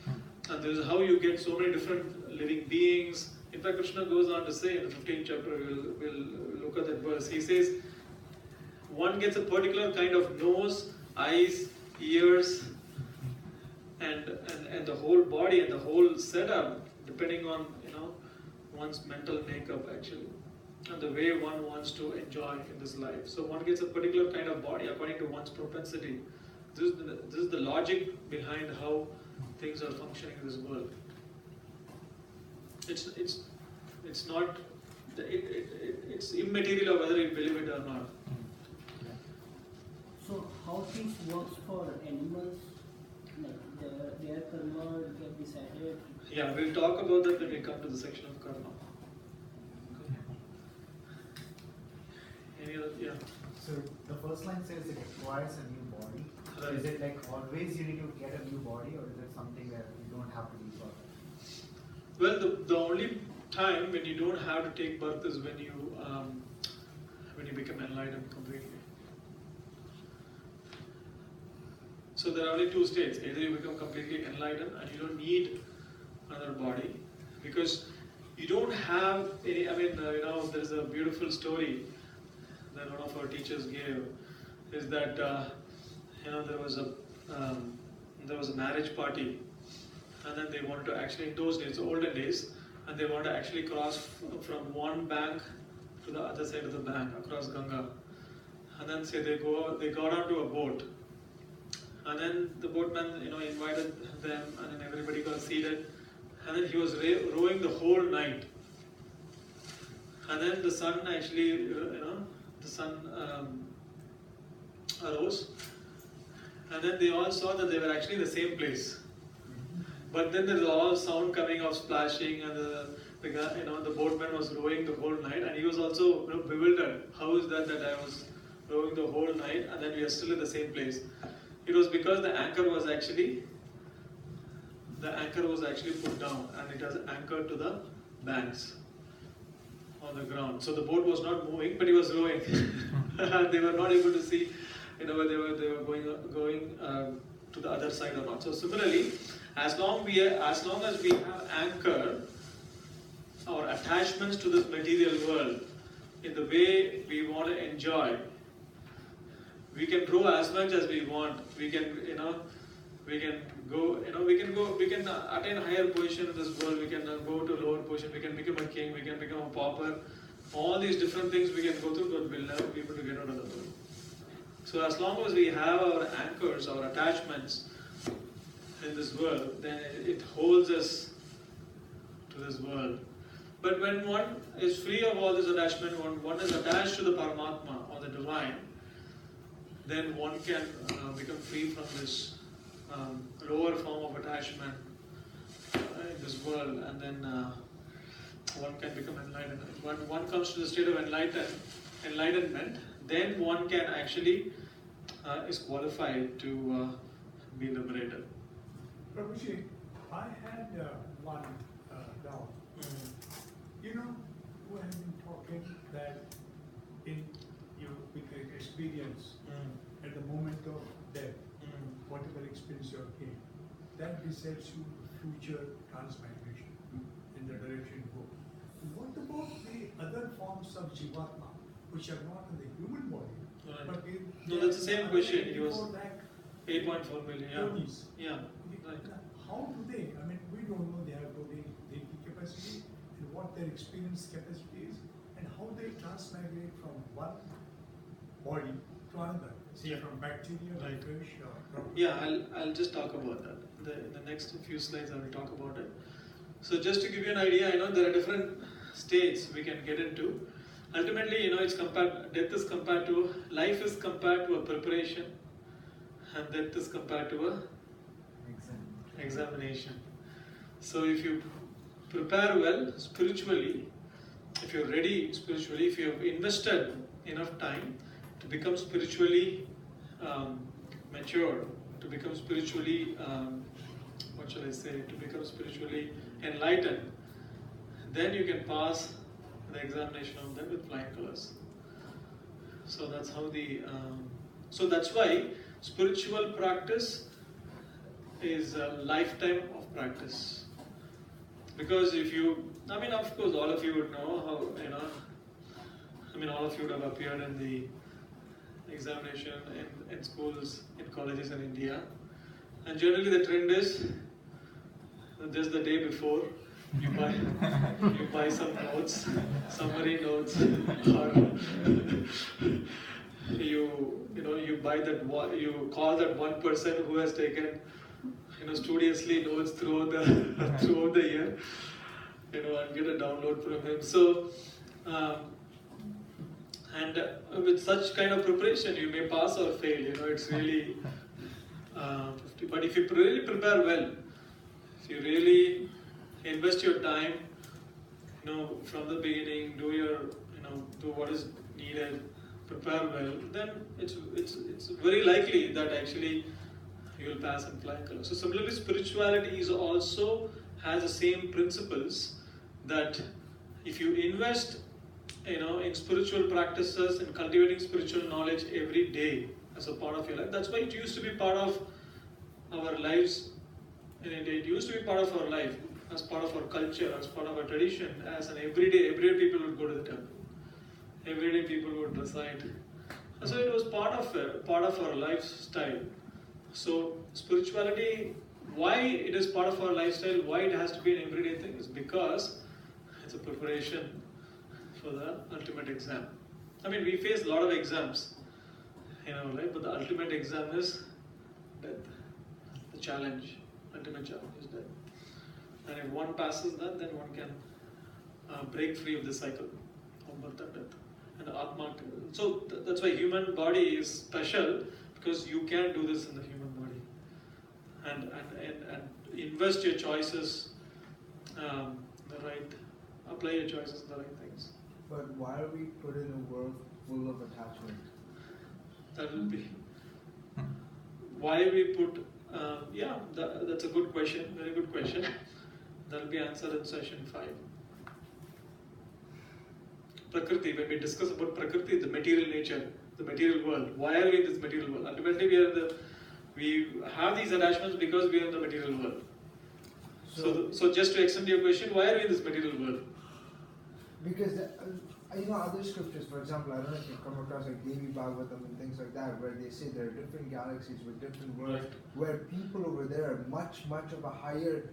And this is how you get so many different living beings. In fact, Krishna goes on to say in the 15th chapter, we'll look at that verse. He says, one gets a particular kind of nose, eyes, ears, and the whole body and the whole setup, depending on one's mental makeup actually, and the way one wants to enjoy in this life. So one gets a particular kind of body according to one's propensity. This is the logic behind how things are functioning in this world. It's not. It's immaterial whether you believe it or not. So how things works for animals, like their karma get decided? Yeah, we'll talk about that when we come to the section of karma. Any other? Yeah. So the first line says it requires a new body. Right. Is it like always you need to get a new body, or is it something that you don't have to be for? Well, the only time when you don't have to take birth is when you become enlightened completely. So there are only two states. Either you become completely enlightened and you don't need another body, because you don't have any. There's a beautiful story that one of our teachers gave. Is that there was a marriage party, and then they wanted to actually, in those days, olden days, and they wanted to actually cross from one bank to the other side of the bank across Ganga, and then say they got onto a boat. And then the boatman, invited them, and then everybody got seated. And then he was rowing the whole night. And then the sun actually, arose. And then they all saw that they were actually in the same place. But then there's all sound coming of splashing, and the guy, the boatman was rowing the whole night, and he was also bewildered. How is that I was rowing the whole night, and then we are still in the same place? It was because the anchor was actually put down, and it was anchored to the banks on the ground. So the boat was not moving, but it was rowing. They were not able to see, whether they were going to the other side or not. So similarly, as long as we have anchor our attachments to this material world in the way we want to enjoy, we can grow as much as we want. We can attain higher position in this world. We can go to lower position. We can become a king. We can become a pauper. All these different things we can go through, but we'll never be able to get out of the world. So as long as we have our anchors, our attachments in this world, then it holds us to this world. But when one is free of all this attachment, one is attached to the Paramatma or the Divine, then one can become free from this lower form of attachment in this world, and then one can become enlightened. When one comes to the state of enlightenment, then one can actually is qualified to be liberated. Prabhuji, I had one doubt. We have been talking that with your experience, at the moment of death, whatever experience you have gained, that decides you future transmigration in the direction you go. What about the other forms of Jivatma, which are not in the human body, but no, that's the same question. It was before that 8.4 million. yogis? Yeah. Right. How do they? We don't know their body capacity and what their experience capacity is, and how they transmigrate from one body to another, say from bacteria to fish or Yeah, I'll just talk about that. In the next few slides I will talk about it. So just to give you an idea, there are different states we can get into. Ultimately, death is compared to, life is compared to a preparation, and death is compared to a examination. So if you prepare well spiritually, if you're ready spiritually, if you have invested enough time to become spiritually mature, to become spiritually, to become spiritually enlightened, then you can pass the examination of them with flying colors. So that's how that's why spiritual practice is a lifetime of practice. Because if you, of course, all of you would know how, all of you would have appeared in the examination in schools, in colleges in India. And generally the trend is, just the day before, you buy some notes, summary notes, or you buy that one, you call that one person who has taken studiously notes throughout the year, and get a download from him. So with such kind of preparation, you may pass or fail. It's really 50. But if you really prepare well, if you really invest your time, from the beginning, do what is needed, prepare well, then it's very likely that actually you will pass in flying colors. So similarly, spirituality is also has the same principles that if you invest, in spiritual practices and cultivating spiritual knowledge every day as a part of your life. That's why it used to be part of our lives in India. It used to be part of our life, as part of our culture, as part of our tradition, as an everyday people would go to the temple. Everyday people would recite. So it was part of our lifestyle. So spirituality, why it is part of our lifestyle, why it has to be an everyday thing, is because it's a preparation for the ultimate exam. I mean, we face a lot of exams in our life, but the ultimate exam is death. The challenge, ultimate challenge is death. And if one passes that, then one can break free of the cycle of birth and death. And Atma. So that's why human body is special, because you can do this in the human body. And invest your choices, apply your choices in the right things. But why are we put in a world full of attachment? That will be why we put. That's a good question. Very good question. That will be answered in session 5. Prakriti. When we discuss about Prakriti, the material nature, the material world. Why are we in this material world? Ultimately, we have these attachments because we are in the material world. So just to extend your question, why are we in this material world? Because other scriptures, for example, I don't know if you've come across like Devi Bhagavatam and things like that, where they say there are different galaxies with different worlds, where people over there are much of a higher,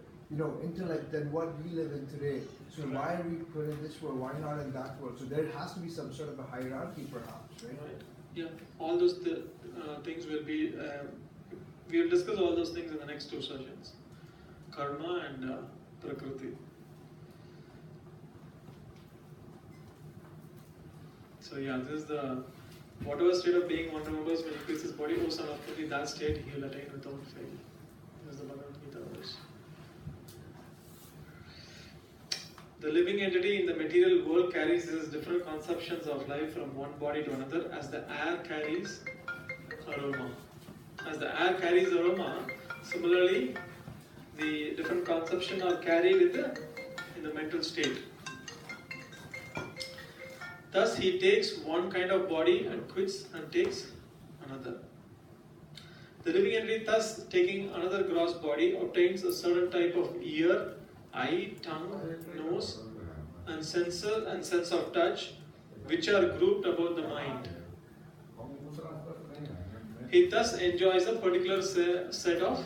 intellect than what we live in today. So why are we put in this world? Why not in that world? So there has to be some sort of a hierarchy, perhaps, right? Yeah, all those things will be. We will discuss all those things in the next 2 sessions. Karma and Prakriti. So yeah, this is the whatever state of being one remembers when he quits his body, O son of Prakriti, that state he will attain without fail. This is the Bhagavad Gita verse. The living entity in the material world carries these different conceptions of life from one body to another, as the air carries aroma. As the air carries aroma, similarly, the different conceptions are carried in the mental state. Thus, he takes one kind of body and quits and takes another. The living entity, thus taking another gross body, obtains a certain type of ear, eye, tongue, nose, and sensor and sense of touch, which are grouped about the mind. He thus enjoys a particular set of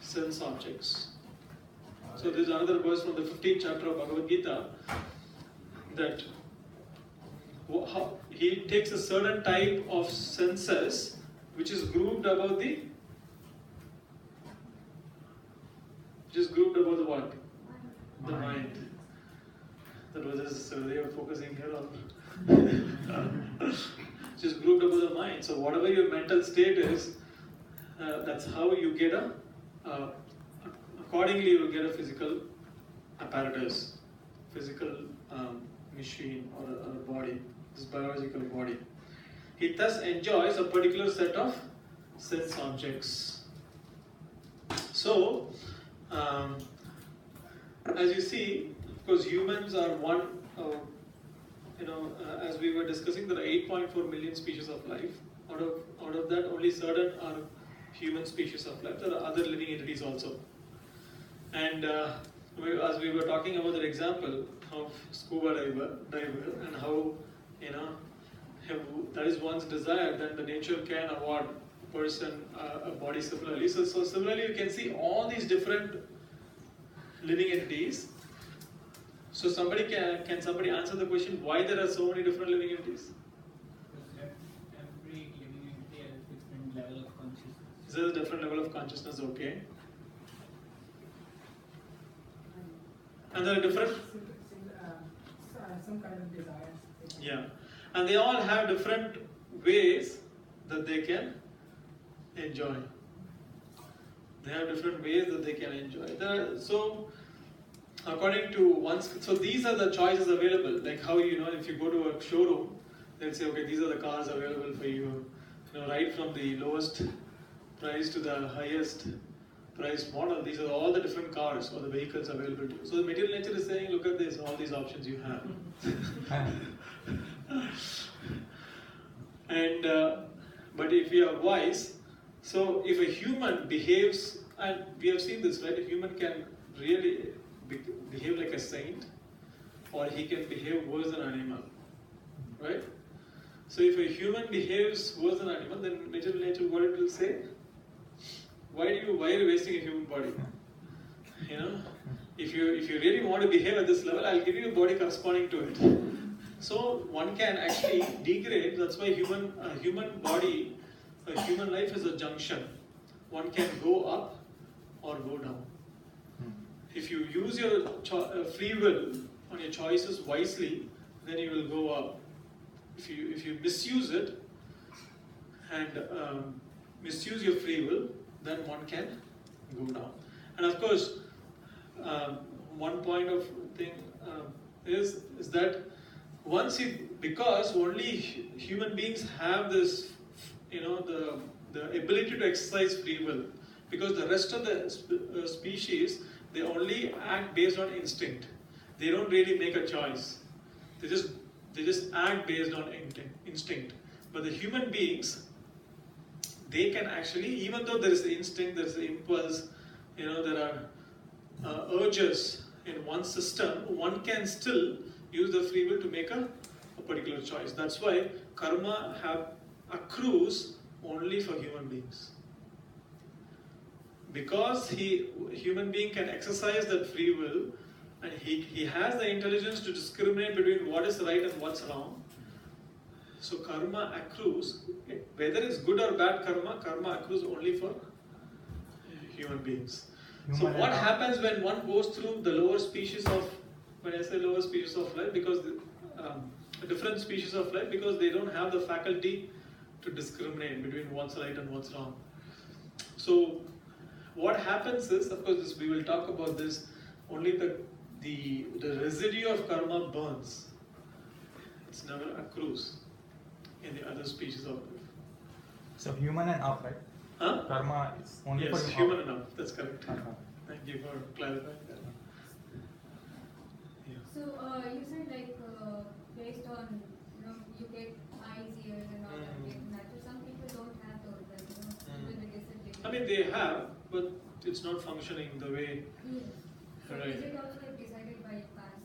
sense objects. So there is another verse from the 15th chapter of Bhagavad Gita that he takes a certain type of senses which is grouped about the what? The mind. That was his way of focusing here on. Just grouped about the mind. So whatever your mental state is, that's how you get accordingly you will get a physical apparatus, physical machine or a body, this biological body. He thus enjoys a particular set of sense objects. So, as you see, because humans are one, as we were discussing, there are 8.4 million species of life. Out of that, only certain are human species of life. There are other living entities also. And as we were talking about that example of scuba diver and how, that is one's desire, then the nature can award a person a body similarly. So similarly, you can see all these different living entities. So can somebody answer the question why there are so many different living entities? Every living entity has a different level of consciousness. Is there a different level of consciousness? Okay. And there are different. Some kind of desires. Yeah, and they all have different ways that they can enjoy. They have different ways that they can enjoy. So, according to so these are the choices available. Like how if you go to a showroom, they'll say, okay, these are the cars available for you. Right from the lowest price to the highest price model, these are all the different cars or the vehicles available to you. So the material nature is saying, look at this, all these options you have. And but if you are wise, so if a human behaves, and we have seen this, right? A human can really behave like a saint, or he can behave worse than an animal, right? So if a human behaves worse than an animal, then material nature, what it will say? Why are you wasting a human body? You know, if you really want to behave at this level, I'll give you a body corresponding to it. So one can actually degrade. That's why a human body, a human life is a junction. One can go up or go down. If you use your free will on your choices wisely, then you will go up. If you misuse it and misuse your free will, then one can go down. And of course, one point of thing is that because only human beings have this, the ability to exercise free will, because the rest of the species, they only act based on instinct. They don't really make a choice. They just act based on instinct. But the human beings, they can actually, even though there is the instinct, there is the impulse, there are urges in one system, one can still use the free will to make a particular choice. That's why karma accrues only for human beings. Because human being can exercise that free will, and he has the intelligence to discriminate between what is right and what's wrong. So karma accrues, whether it's good or bad karma accrues only for human beings. So what happens when one goes through the lower species of, when I say lower species of life, because different species of life, because they don't have the faculty to discriminate between what's right and what's wrong. So what happens is, of course, we will talk about this, only the residue of karma burns. It's never accrues in the other species of life. So human and up, right? Huh? Karma is only yes, for human and up. That's correct. Okay. Thank you for clarifying that. Yeah. So you said like based on you get eyes, ears, and all that. So some people don't have those, like with the disability. I mean, they have, but it's not functioning the way. Yes. So Right. is it also like decided by past?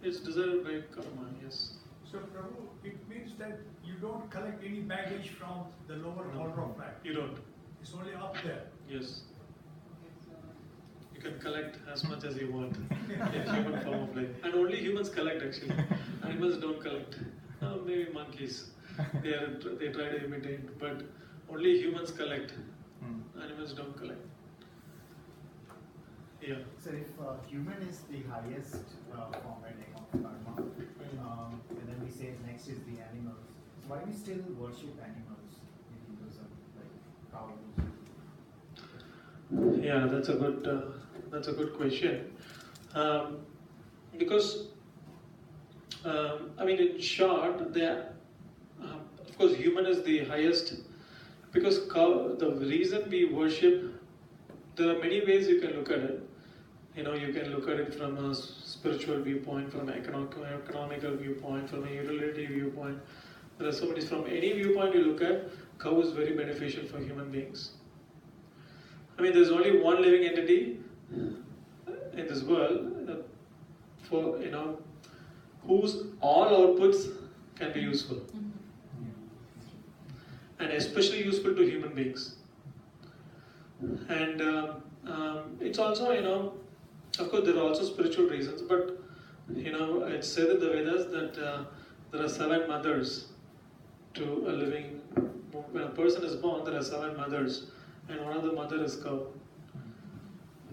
It's decided by karma. Yes. So Prabhu, it means that you don't collect any baggage from the lower order of life. You don't. It's only up there. Yes. You can collect as much as you want in human form of life. And only humans collect actually. Animals don't collect. Maybe monkeys. They try to imitate, but only humans collect. Animals don't collect. Yeah. So if human is the highest form of karma, and then we say next is the animals, so why we still worship animals in Hinduism, like cows? Yeah, that's a good question. Because I mean, in short, of course, human is the highest. Because the reason we worship, there are many ways you can look at it. You can look at it from a spiritual viewpoint, from an economical viewpoint, from a utility viewpoint. There are so many. From any viewpoint you look at, cow is very beneficial for human beings. I mean, there's only one living entity in this world whose all outputs can be useful, and especially useful to human beings. And it's also, of course, there are also spiritual reasons, but it's said in the Vedas that there are 7 mothers to a living. When a person is born, there are 7 mothers, and one of the mother is cow.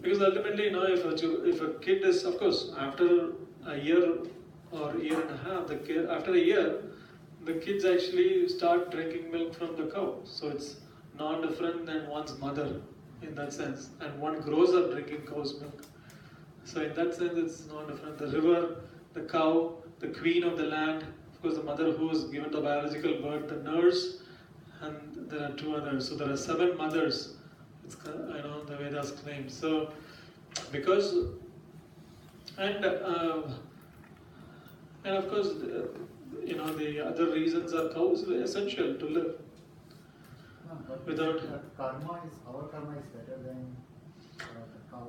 Because ultimately, if a kid is, of course, after a year or year and a half, after a year, the kids actually start drinking milk from the cow. So it's not different than one's mother in that sense, and one grows up drinking cow's milk. So in that sense, it's not different. The river, the cow, the queen of the land, of course, the mother who is given the biological birth, the nurse, and there are 2 others. So there are 7 mothers. the Vedas claim. So, because and of course, the other reasons are cows were essential to live. No, but Without our karma is better than the cow.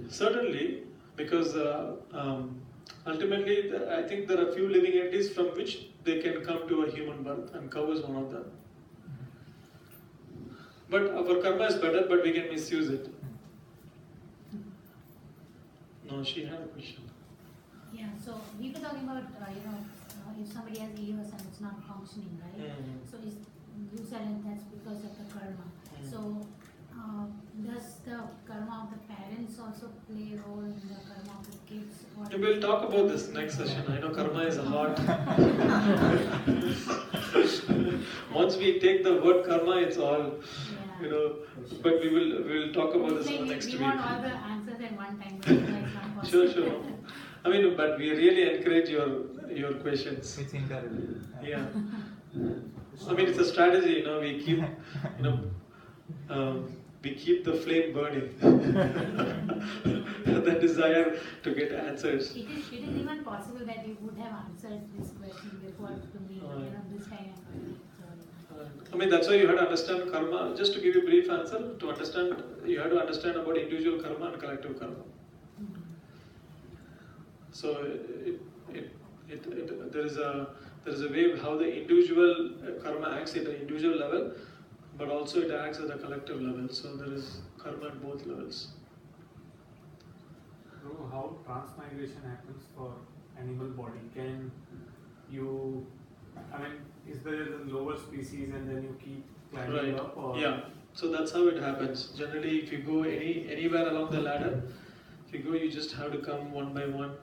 certainly, because ultimately, I think there are few living entities from which they can come to a human birth, and cow is one of them. But our karma is better, but we can misuse it. No, she had a question. Yeah, so we were talking about, if somebody has EOS and it's not functioning, right? Mm-hmm. So you said that's because of the karma. Mm-hmm. So does the karma of the parents also play a role in the karma of the kids? Or We'll talk about this next session. I know karma is hard. Once we take the word karma, it's all, but we will talk about this in the next we week. want all the answers at one time, but it's not possible. Sure. I mean, but we really encourage your questions. It's encouraging. Yeah. I mean, it's a strategy. We keep, we keep the flame burning. The desire to get answers. It is even possible that you would have answered this question before to me, this time. I mean, that's why you have to understand karma. Just to give you a brief answer, to understand, you have to understand about individual karma and collective karma. So there is a way of how the individual karma acts at the individual level, but also it acts at the collective level. So there is karma at both levels. So how transmigration happens for animal body? Can you, is there a lower species and then you keep climbing up? Or? Yeah. So that's how it happens. Generally, if you go anywhere along the ladder, if you go, you just have to come one by one,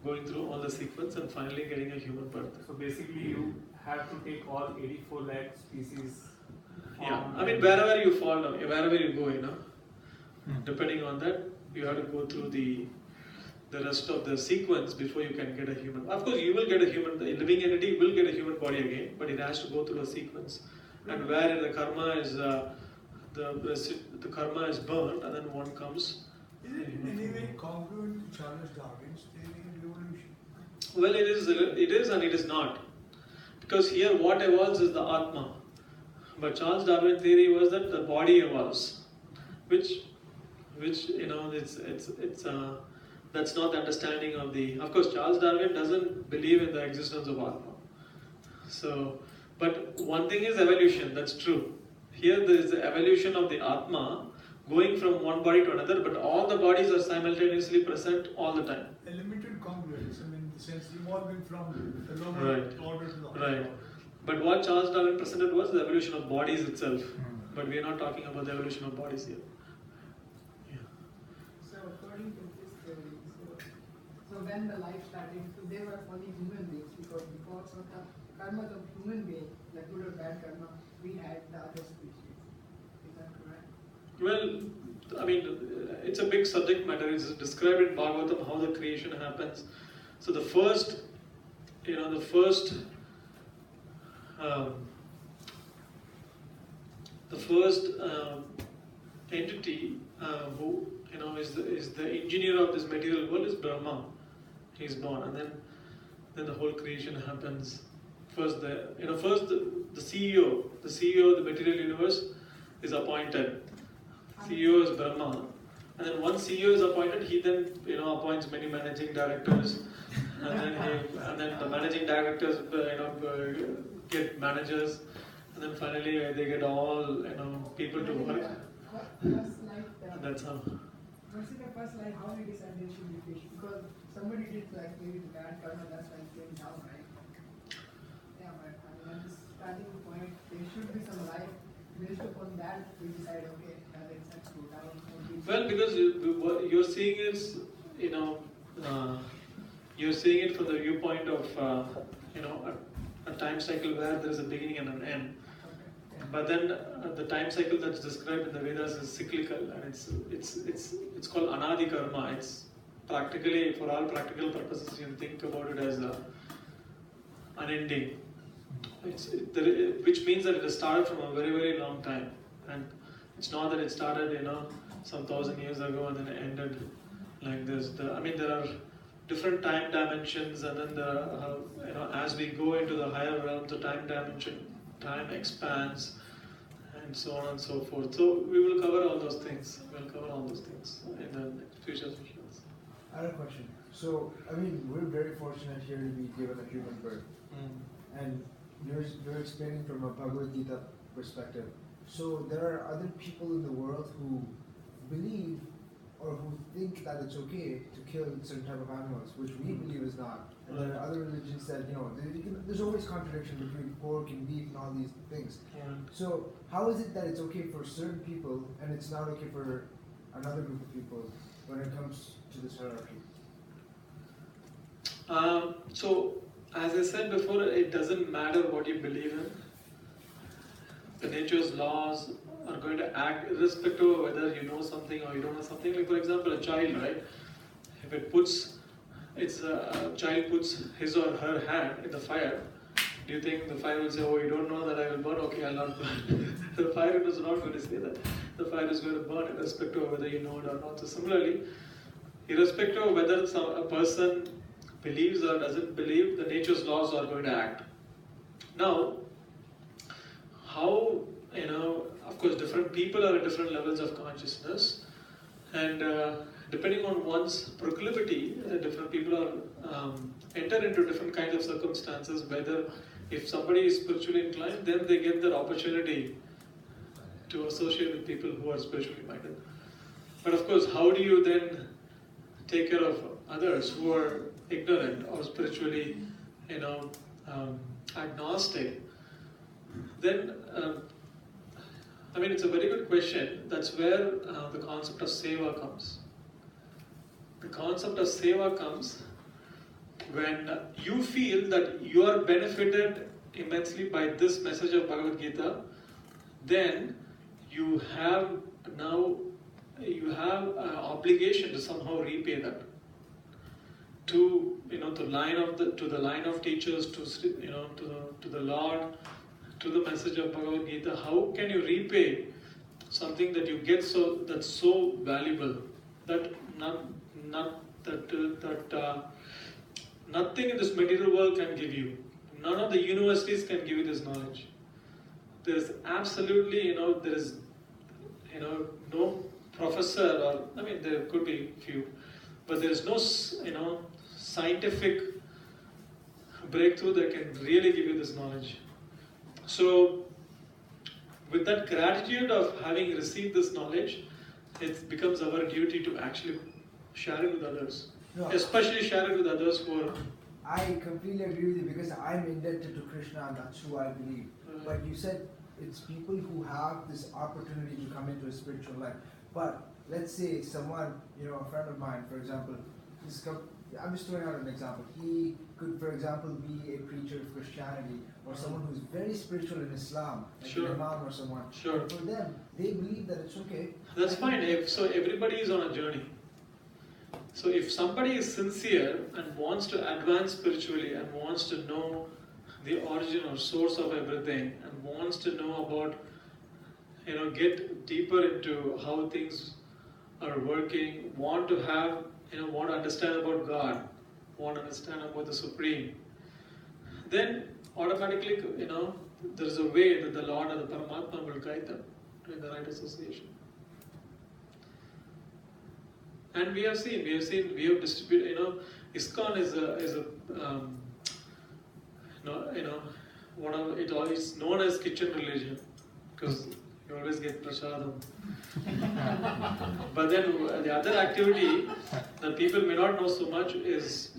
going through all the sequence and finally getting a human birth. So basically, you have to take all 84 lakh species. Yeah. I mean, wherever you fall down, wherever you go, depending on that, you have to go through the rest of the sequence before you can get a human. Of course, you will get a human. The living entity will get a human body again, but it has to go through a sequence. And where the karma is, the karma is burnt, and then one comes. Is it in any way congruent to Charles Darwin's theory of evolution? Well, it is, and it is not. Because here, what evolves is the Atma. But Charles Darwin's theory was that the body evolves, which that's not the understanding of the. Of course, Charles Darwin doesn't believe in the existence of Atma. So, but one thing is evolution. That's true. Here, there is the evolution of the Atma going from one body to another, but all the bodies are simultaneously present all the time. A limited congruence, in the sense evolving from the lower order to the higher order. But what Charles Darwin presented was the evolution of bodies itself. But we are not talking about the evolution of bodies here. So according to this theory, so when the life started, so they were only human beings because of the karma of human being, like good or bad karma, we had the other species. Is that correct? Well, I mean, it's a big subject matter. It's described in Bhagavatam how the creation happens. So the first entity who is the engineer of this material world is Brahma. He's born, and then the whole creation happens. First the CEO of the material universe is appointed. CEO is Brahma, and then once CEO is appointed, he then appoints many managing directors, and then the managing directors get managers, and then finally they get all people to work. That's how. What's in the first line? How they decide they should be fish? Because somebody did like maybe the bad karma, that's why it came down, right? Yeah, but at the starting point, there should be some life. Based upon that, we decide, okay, let's go down. Well, because you're seeing is, you're seeing it from the viewpoint of, a time cycle where there is a beginning and an end. But then the time cycle that's described in the Vedas is cyclical, and it's called anadi karma. It's practically, for all practical purposes, you can think about it as unending. Which means that it has started from a very, very long time, and It's not that it started, some 1,000 years ago and then it ended like this. There are different time dimensions, and then as we go into the higher realms, the time dimension, time expands, and so on and so forth. So we will cover all those things. We'll cover all those things in the future sessions. I have a question. So, we're very fortunate here to be given a human birth. And you're explaining from a Bhagavad Gita perspective. So, there are other people in the world who believe or who think that it's okay to kill certain type of animals, which we believe is not. And there are other religions that, there's always contradiction between pork and beef and all these things. So, how is it that it's okay for certain people and it's not okay for another group of people when it comes to this hierarchy? So, as I said before, it doesn't matter what you believe in. The nature's laws are going to act irrespective of whether you know something or you don't know something. Like, for example, a child, right? If a child puts his or her hand in the fire, do you think the fire will say, "Oh, you don't know that I will burn? Okay, I'll not burn." The fire is not going to say that. The fire is going to burn irrespective of whether you know it or not. So similarly, irrespective of whether a person believes or doesn't believe, the nature's laws are going to act. Now, how, of course, different people are at different levels of consciousness, and depending on one's proclivity, different people are enter into different kinds of circumstances. Whether if somebody is spiritually inclined, then they get the opportunity to associate with people who are spiritually minded. But of course, how do you then take care of others who are ignorant or spiritually, agnostic? Then, it's a very good question. That's where the concept of seva comes. The concept of seva comes when you feel that you are benefited immensely by this message of Bhagavad Gita. Then you have an obligation to somehow repay that to the line of teachers, to the Lord, to the message of Bhagavad Gita. How can you repay something that you get that's so valuable that nothing in this material world can give you? None of the universities can give you this knowledge. There is absolutely, there is, no professor, or there could be few, but there is no, scientific breakthrough that can really give you this knowledge. So, with that gratitude of having received this knowledge, it becomes our duty to actually share it with others. No, Especially share it with others who are... I completely agree with you because I'm indebted to Krishna and that's who I believe. But you said it's people who have this opportunity to come into a spiritual life. But let's say someone, a friend of mine, for example, I'm just throwing out an example. He could, for example, be a preacher of Christianity or someone who's very spiritual in Islam, like an imam or someone. Sure. For them, they believe that it's okay. That's fine. So everybody is on a journey. So if somebody is sincere and wants to advance spiritually and wants to know the origin or source of everything and wants to know about, get deeper into how things are working, want to understand about God, want to understand about the Supreme, then automatically, there is a way that the Lord and the Paramatma will guide them in the right association. And we have distributed, ISKCON is known as kitchen religion, because you always get prasadam. But then the other activity that people may not know so much is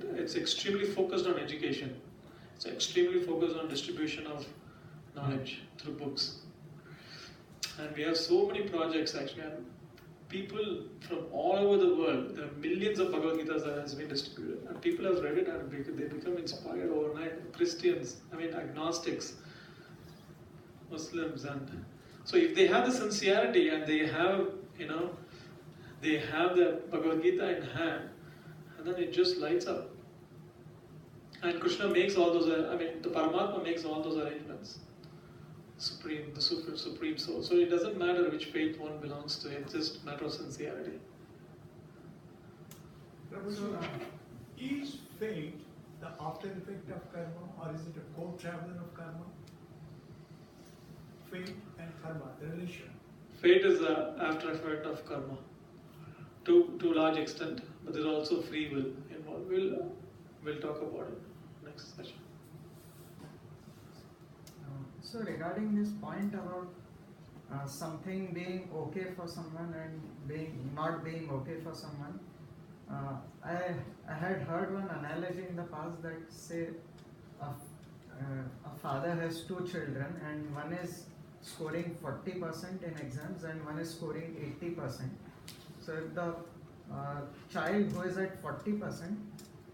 it's extremely focused on education. It's extremely focused on distribution of knowledge through books. And we have so many projects actually. And people from all over the world, there are millions of Bhagavad Gitas that has been distributed. And people have read it and they become inspired overnight. Christians, agnostics, Muslims, and so if they have the sincerity and they have, they have the Bhagavad Gita in hand, and then it just lights up. And Krishna makes all those, the Paramatma makes all those arrangements. supreme soul. So it doesn't matter which faith one belongs to, it's just a matter of sincerity. Is fate the after effect of karma, or is it a co-traveler of karma? Fate and karma, the relation. Fate is the after effect of karma, to a large extent, but there's also free will involved. We'll talk about it next session. So regarding this point about something being okay for someone and not being okay for someone, I had heard one analogy in the past that say a father has two children and one is scoring 40% in exams and one is scoring 80%. So if the child who is at 40%,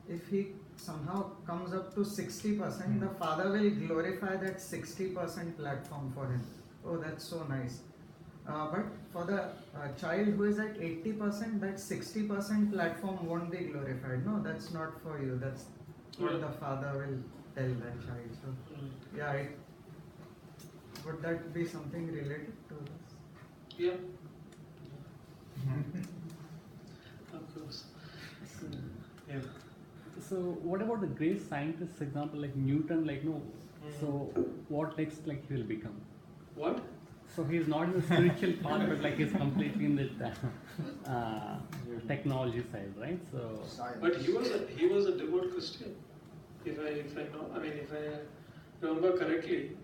if he somehow comes up to 60%, the father will glorify that 60% platform for him. Oh, that's so nice. But for the child who is at 80%, that 60% platform won't be glorified. No, that's not for you. That's what the father will tell that child. So, yeah, would that be something related to this? Yeah. Of course. Yeah. So what about the great scientists, example like Newton, like no? So what next, like he will become? What? So he's not in the spiritual path, but like he's completely in the technology side, right? So. But he was a devout Christian. If I remember correctly,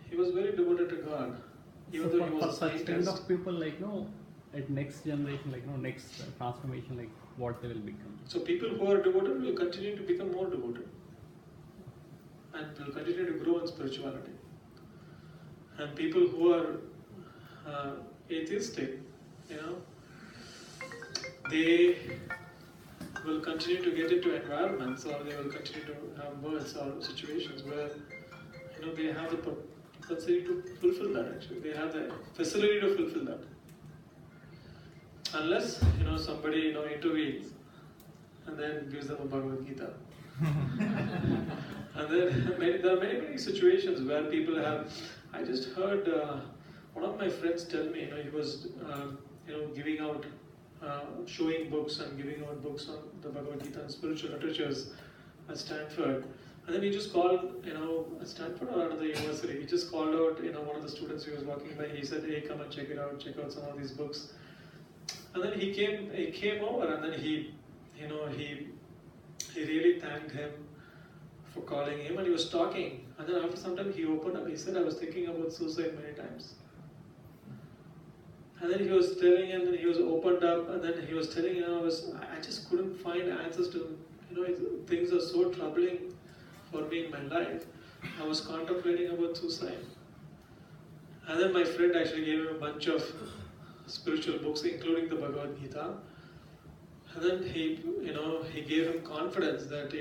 he was very devoted to God. Even though he was a such kind scientist. of people, like no, at next generation, like no, next transformation, like what they will become. So people who are devoted will continue to become more devoted, and will continue to grow in spirituality. And people who are atheistic, they will continue to get into environments, or they will continue to have births or situations where they have the capacity to fulfill that. Actually, they have the facility to fulfill that. Unless somebody intervenes and then gives them a Bhagavad Gita. And then there are many situations where people have. I just heard one of my friends tell me, he was giving out, showing books and giving out books on the Bhagavad Gita and spiritual literatures at Stanford. And then he just called, at Stanford or another university, he just called out, one of the students he was walking by. He said, "Hey, come and check it out. Check out some of these books." And then he came over, and then he really thanked him for calling him, and he was talking. And then after some time, he opened up. He said, "I was thinking about suicide many times." And then he was telling him, and he was opened up, and then he was telling him, I just couldn't find answers to, things are so troubling for me in my life. I was contemplating about suicide. And then my friend actually gave him a bunch of spiritual books, including the Bhagavad Gita. And then he gave him confidence that,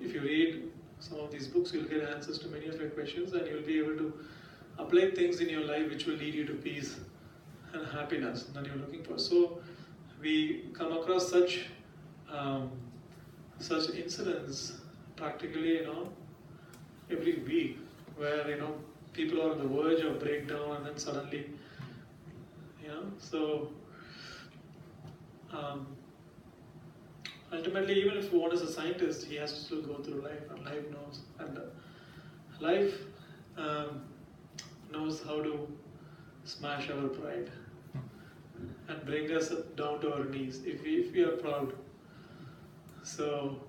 if you read some of these books, you'll get answers to many of your questions, and you'll be able to apply things in your life which will lead you to peace and happiness that you're looking for. So we come across such incidents practically, every week, where people are on the verge of breakdown, and then suddenly, so ultimately, even if one is a scientist, he has to still go through life, and life knows, and life knows how to smash our pride and bring us down to our knees if we are proud. So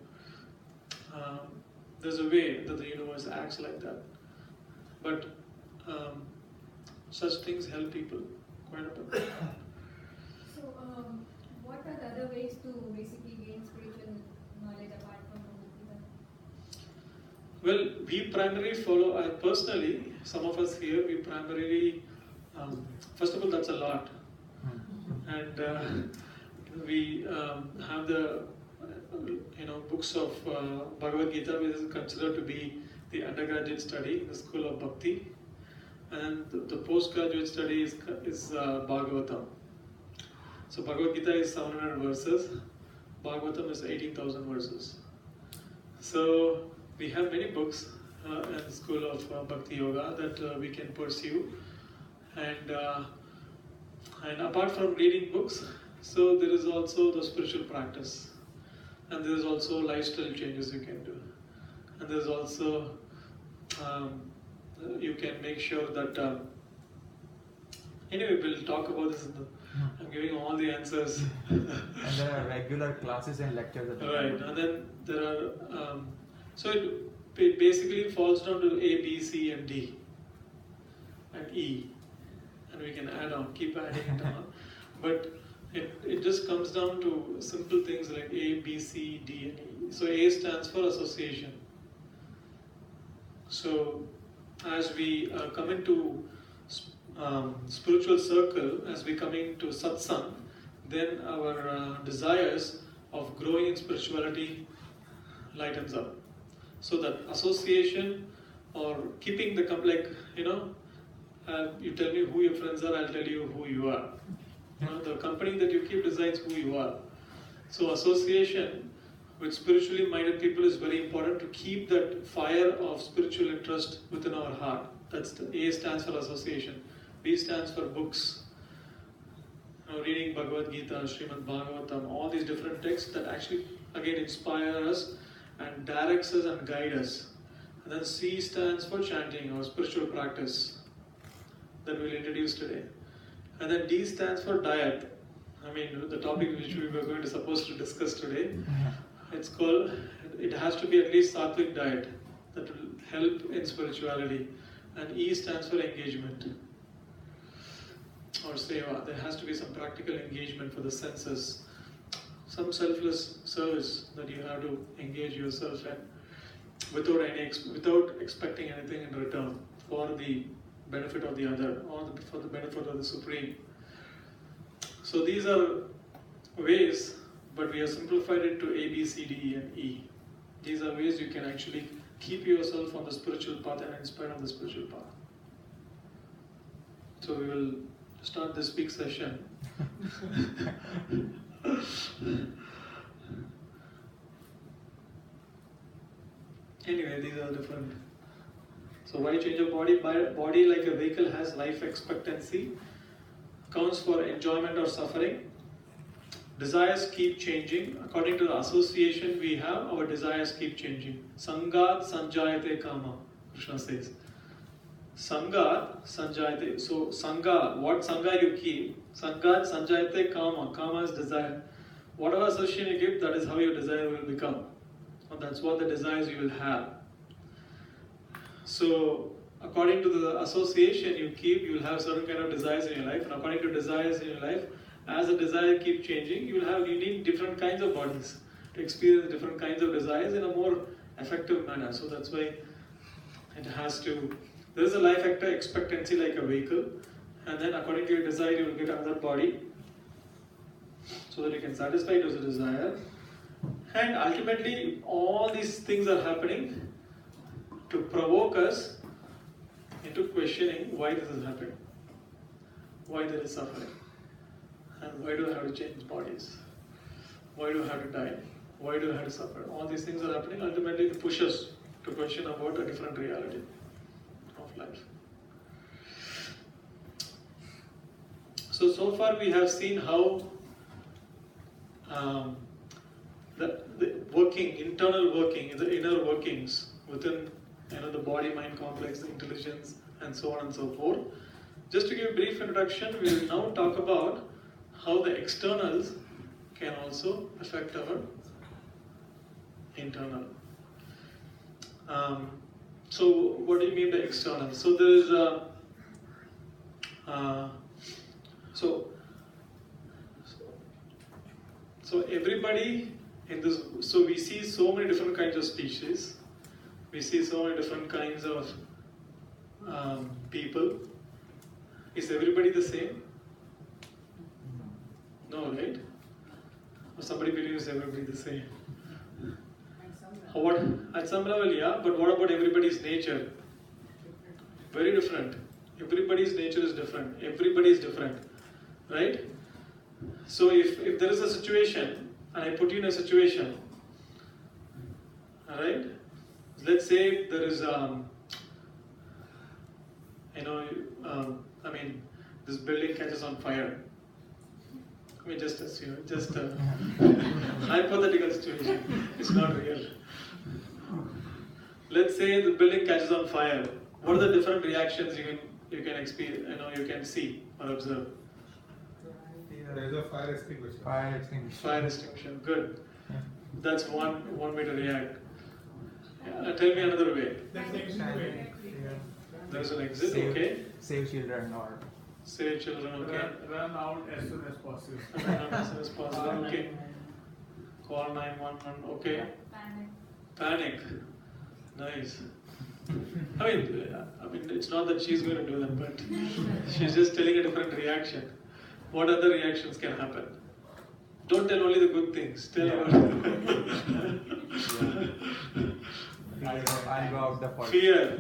there's a way that the universe acts like that, but such things help people quite a bit. So what are the other ways to basically gain spiritual knowledge apart from Bhagavad Gita? Well, we primarily follow, personally, some of us here, we primarily, first of all, that's a lot. And we have the, books of Bhagavad Gita, which is considered to be the undergraduate study in the School of Bhakti. And the postgraduate study is Bhagavatam. So Bhagavad Gita is 700 verses, Bhagavatam is 18,000 verses. So we have many books, in school of Bhakti Yoga that we can pursue, and apart from reading books, so there is also the spiritual practice, and there is also lifestyle changes you can do, and there is also you can make sure that anyway we'll talk about this in the, I'm giving all the answers. And there are regular classes and lectures at the Right, and then there are so it basically falls down to A, B, C, and D, and E, and we can add on, keep adding it on, but it just comes down to simple things like A, B, C, D, and E. So A stands for association. So as we come into spiritual circle, as we come into satsang, then our desires of growing in spirituality lightens up. So that association or keeping the like, you tell me who your friends are, I'll tell you who you are. The company that you keep decides who you are. So association with spiritually minded people is very important to keep that fire of spiritual interest within our heart. That's the A stands for association. B stands for books. Reading Bhagavad Gita, Srimad Bhagavatam, all these different texts that actually again inspire us and directs us and guide us. And then C stands for chanting or spiritual practice that we'll introduce today. And then D stands for diet. I mean, the topic which we were going to supposed to discuss today. It's called, it has to be at least sattvic diet that will help in spirituality. And E stands for engagement or seva. There has to be some practical engagement for the senses, some selfless service that you have to engage yourself in without expecting anything in return for the benefit of the other or for the benefit of the Supreme. So these are ways, but we have simplified it to A, B, C, D, E, and E. These are ways you can actually keep yourself on the spiritual path and inspired on the spiritual path. So we will start this big session. Anyway, these are different. So why change of body? Body like a vehicle has life expectancy, counts for enjoyment or suffering. Desires keep changing. According to the association we have, our desires keep changing. Sangat sanjayate kama, Krishna says. Sangat sanjayate. So sangha, what sangha you keep? Sangat sanjayate kama. Kama is desire. Whatever association you keep, that is how your desire will become. And that's what the desires you will have. So according to the association you keep, you will have certain kind of desires in your life. And according to desires in your life, as the desire keeps changing, you need different kinds of bodies to experience different kinds of desires in a more effective manner. So that's why it has to, there is a life expectancy like a vehicle, and then according to your desire you will get another body so that you can satisfy those desire. And ultimately all these things are happening to provoke us into questioning why this is happening, why there is suffering. And why do I have to change bodies? Why do I have to die? Why do I have to suffer? All these things are happening ultimately to push us to question about a different reality of life. So far we have seen how the working, internal working, the inner workings within the body-mind complex, the intelligence, and so on and so forth. Just to give a brief introduction, we will now talk about how the externals can also affect our internal. So what do you mean by external? So there is so everybody in this, so we see so many different kinds of species, we see so many different kinds of people. Is everybody the same? No, right? Or somebody believes everybody the same. What? At some level, yeah, but what about everybody's nature? Very different. Everybody's nature is different. Everybody is different, right? So if there is a situation, and I put you in a situation, alright? let's say there is this building catches on fire. I mean, just assume, just a hypothetical situation. It's not real. Let's say the building catches on fire. What are the different reactions you can experience? You can see or observe. There is a fire extinguisher. Fire extinguisher. Fire extinguisher. Good. That's one way to react. Tell me another way. That's the exit way. There's an exit. Save, Okay. Save children or Save children. Okay. Run out as soon as possible. Run out as soon as possible. Okay. Call 911. Okay. Panic. Nice. I mean, it's not that she's going to do that, but she's just telling a different reaction. What other reactions can happen? Don't tell only the good things. Tell about I'll go out the first. fear,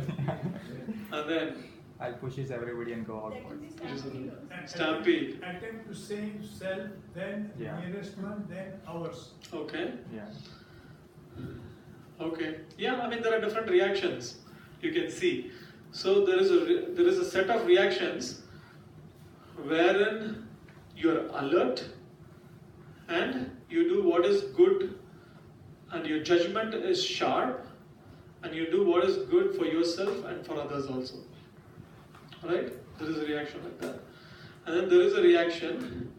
and then I'll pushes everybody and go out first. Stampede. Attempt to save self, then Yeah. nearest one, then ours. Okay. Yeah. Okay. Yeah. I mean, there are different reactions you can see. So there is a set of reactions wherein you are alert and you do what is good, and your judgment is sharp, and you do what is good for yourself and for others also. Right? There is a reaction like that. And then there is a reaction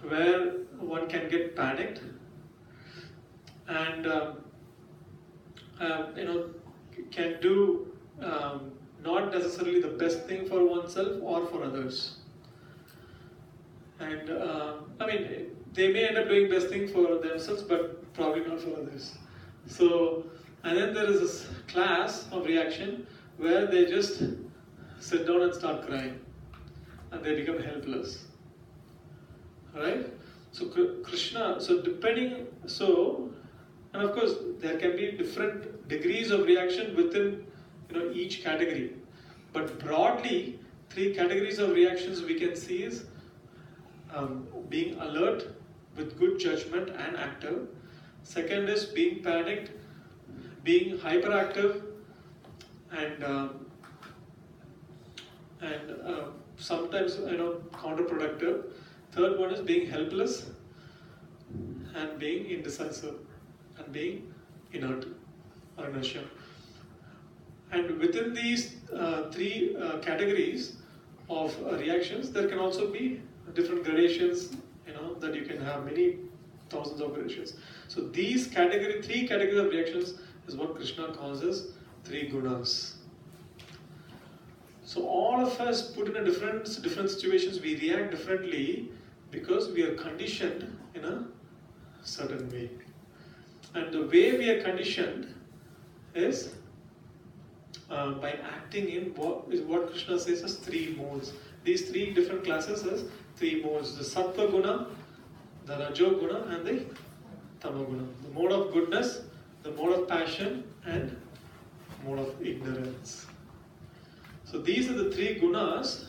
where one can get panicked and can do not necessarily the best thing for oneself or for others. And they may end up doing best thing for themselves, but probably not for others. So, and then there is this class of reaction where they just sit down and start crying, and they become helpless. Right? So Krishna. And of course there can be different degrees of reaction within each category. But broadly, 3 categories of reactions we can see is being alert with good judgment and active. Second is being panicked, being hyperactive, and sometimes counterproductive. Third one is being helpless and being indecisive and being inert or inertia. And within these 3 categories of reactions, there can also be different gradations. That you can have many thousands of gradations. So these 3 categories of reactions is what Krishna calls as 3 gunas. So all of us put in a different situations, we react differently because we are conditioned in a certain way. And the way we are conditioned is by acting in what Krishna says as 3 modes. These 3 different classes as 3 modes: the sattva guna, the rajo guna, and the tama guna. The mode of goodness, the mode of passion, and mode of ignorance. So these are the 3 gunas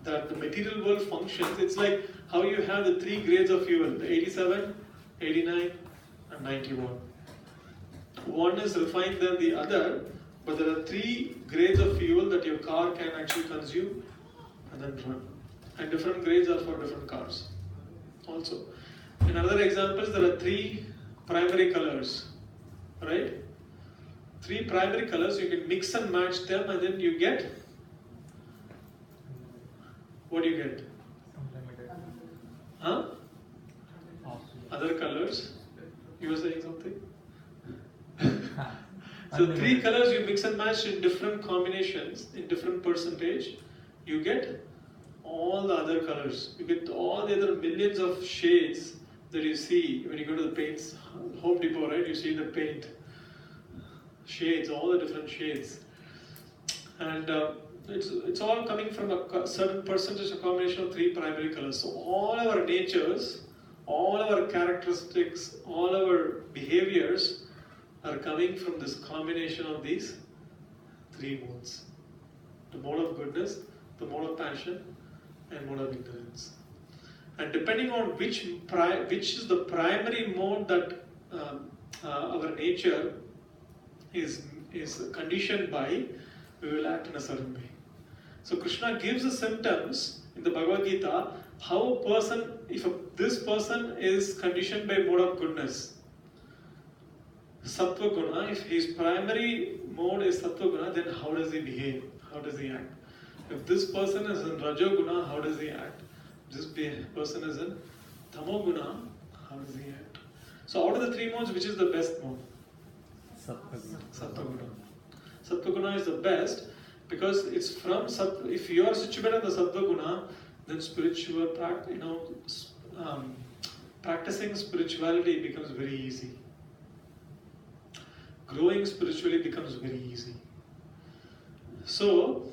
that the material world functions. It's like how you have the 3 grades of fuel: the 87, 89, and 91. One is refined than the other, but there are 3 grades of fuel that your car can actually consume and then run. And different grades are for different cars also. In other examples, there are 3 primary colors, right? 3 primary colors, you can mix and match them, and then you get, what do you get? Huh? Other colors? You were saying something? So 3 colors you mix and match in different combinations, in different percentage, you get all the other colors. You get all the other millions of shades that you see when you go to the paints, Home Depot, right? You see the paint shades, all the different shades. And it's all coming from a certain percentage, a combination of 3 primary colors. So all our natures, all our characteristics, all our behaviors are coming from this combination of these 3 modes. The mode of goodness, the mode of passion, and mode of ignorance. And depending on which is the primary mode that our nature is is conditioned by, we will act in a certain way. So Krishna gives the symptoms in the Bhagavad Gita, how a person, if this person is conditioned by mode of goodness, Sattva Guna, if his primary mode is Sattva Guna, then how does he behave? How does he act? If this person is in Rajo Guna, how does he act? This person is in Tamo Guna, how does he act? So out of the three modes, which is the best mode? Sattva Guna. Sattva Guna is the best because it's from Sattva. If you are situated in the Sattva Guna, then spiritual practicing spirituality becomes very easy. Growing spiritually becomes very easy. So,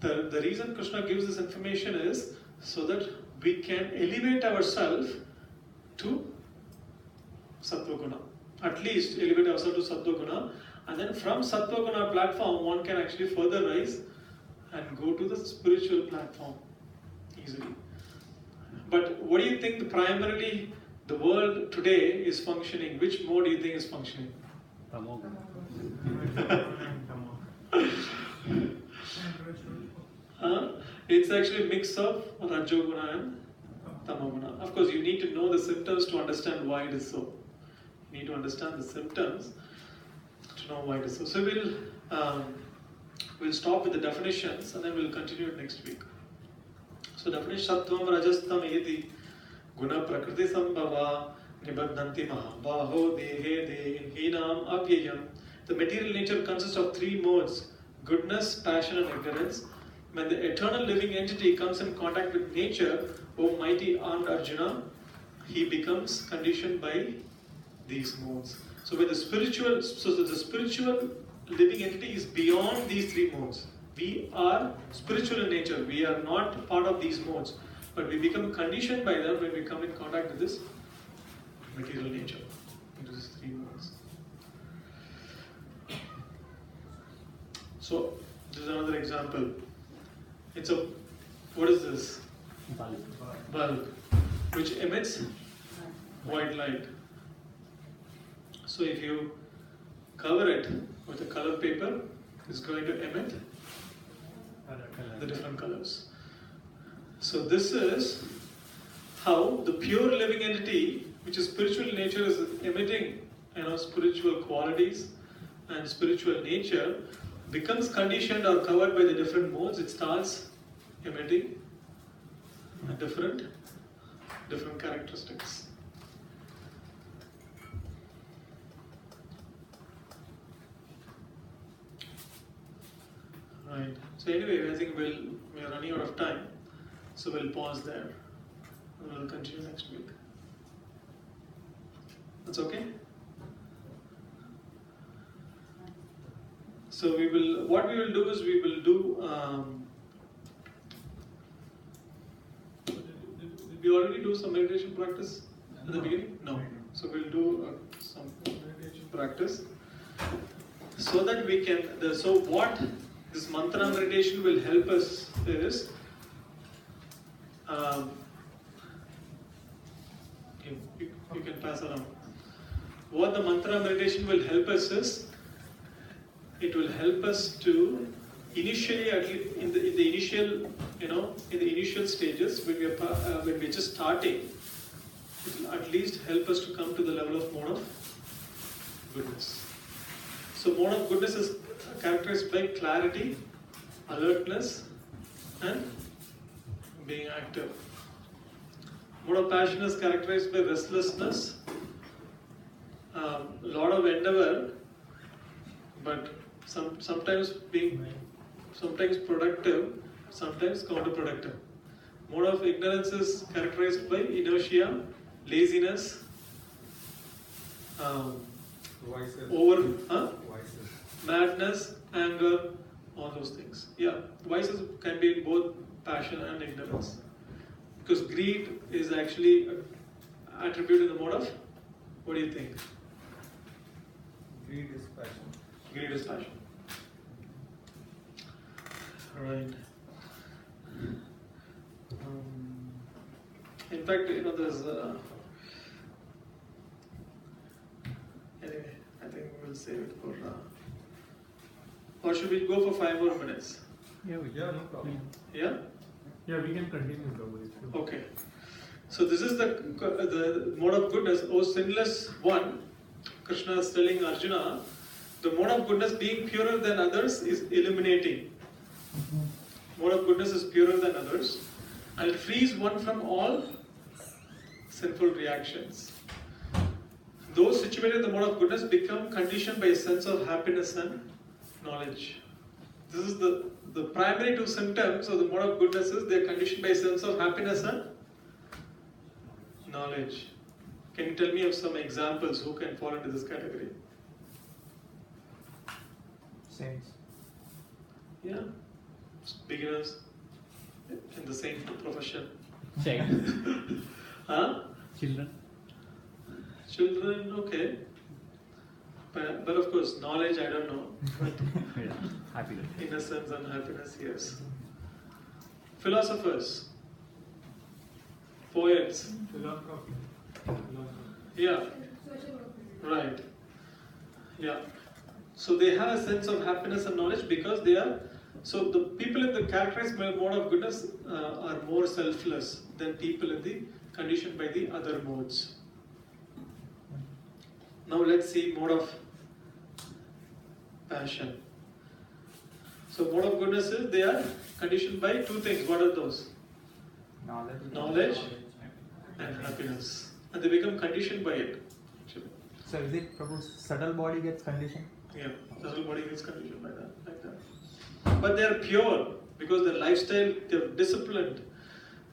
the reason Krishna gives this information is so that we can elevate ourselves to Sattva Guna. At least elevate ourselves to Sattva Guna, and then from Sattva Guna platform, one can actually further rise and go to the spiritual platform easily. But what do you think primarily the world today is functioning? Which mode do you think is functioning? It's actually a mix of Rajoguna and Tamoguna. Of course, you need to know the symptoms to understand why it is so. You need to understand the symptoms to know why it is so. So we'll stop with the definitions and then we'll continue it next week. So definition: Sattvam Rajastam Eti Guna Prakriti Sambhava Nibadhanti Mahabaho Dehe Dehinam Avyayam. The material nature consists of three modes: goodness, passion, and ignorance. When the eternal living entity comes in contact with nature, O mighty armed Arjuna, he becomes conditioned by these modes. So the spiritual living entity is beyond these three modes. We are spiritual in nature. We are not part of these modes, but we become conditioned by them when we come in contact with this material nature, into these three modes. So this is another example. What is this? Bulb, which emits white light. So if you cover it with a colored paper, it's going to emit the different colors. So this is how the pure living entity, which is spiritual in nature, is emitting spiritual qualities and spiritual nature, becomes conditioned or covered by the different modes. It starts emitting different characteristics. Right. So anyway, I think we are running out of time, so we'll pause there and we'll continue next week. That's okay? So what we will do is we will do, did we already do some meditation practice at the beginning? No. So we'll do some meditation practice so that we can, so what this mantra meditation will help us is, you can pass around. What the mantra meditation will help us is, it will help us to initially, in the initial stages when we're just starting, it will at least help us to come to the level of mode of goodness. So mode of goodness is characterized by clarity, alertness, and being active. Mode of passion is characterized by restlessness, lot of endeavor, but sometimes productive, sometimes counterproductive. Mode of ignorance is characterized by inertia, laziness, madness, anger, all those things. Yeah, vices can be in both passion and ignorance. Because greed is actually attributed in the mode of, what do you think? Greed is passion. Greed is passion. Right. In fact, there's anyway, I think we'll save it for Or should we go for 5 more minutes? Yeah, Yeah, no problem. Yeah? Yeah, we can continue though. Okay. So this is the mode of goodness. O sinless one, Krishna is telling Arjuna, the mode of goodness being purer than others is illuminating. Mode of goodness is purer than others and it frees one from all sinful reactions. Those situated in the mode of goodness become conditioned by a sense of happiness and knowledge. This is the primary two symptoms of the mode of goodness is they are conditioned by a sense of happiness and knowledge. Can you tell me of some examples who can fall into this category? Saints. Yeah, beginners in the saint profession. Child. Huh? Children. Children, okay. But of course, knowledge, I don't know. Yeah, happiness. Innocence and happiness, yes. Philosophers, poets, Philanthropy. yeah, Social workers. right. Yeah. So they have a sense of happiness and knowledge because they are. So the people in the characterized mode of goodness are more selfless than people in the conditioned by the other modes. Now let's see mode of passion. So mode of goodness is they are conditioned by two things. What are those? Knowledge and happiness. And they become conditioned by it. Actually. So is it, Prabhu, subtle body gets conditioned? Yeah, the whole body gets conditioned by that, like that. But they are pure because their lifestyle, they're disciplined.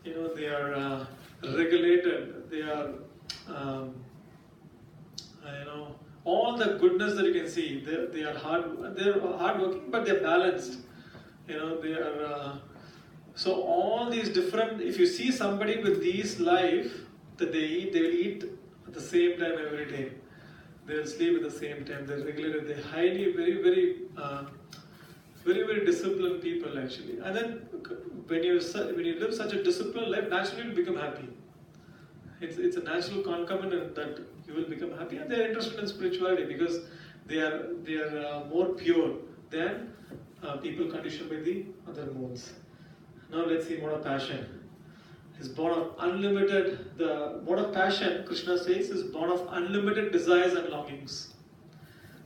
You know, they are regulated. They are, you know, all the goodness that you can see. They are hardworking, but they're balanced. You know, they are. So all these different. If you see somebody with these life that they eat, they will eat at the same time every day. They will sleep at the same time. They're regulated. They're highly, very disciplined people actually. And then when you live such a disciplined life, naturally you become happy. It's a natural concomitant that you will become happy, and they are interested in spirituality because they are more pure than people conditioned by the other modes. Now let's see mode of passion. Is born of unlimited. The mode of passion, Krishna says, is born of unlimited desires and longings.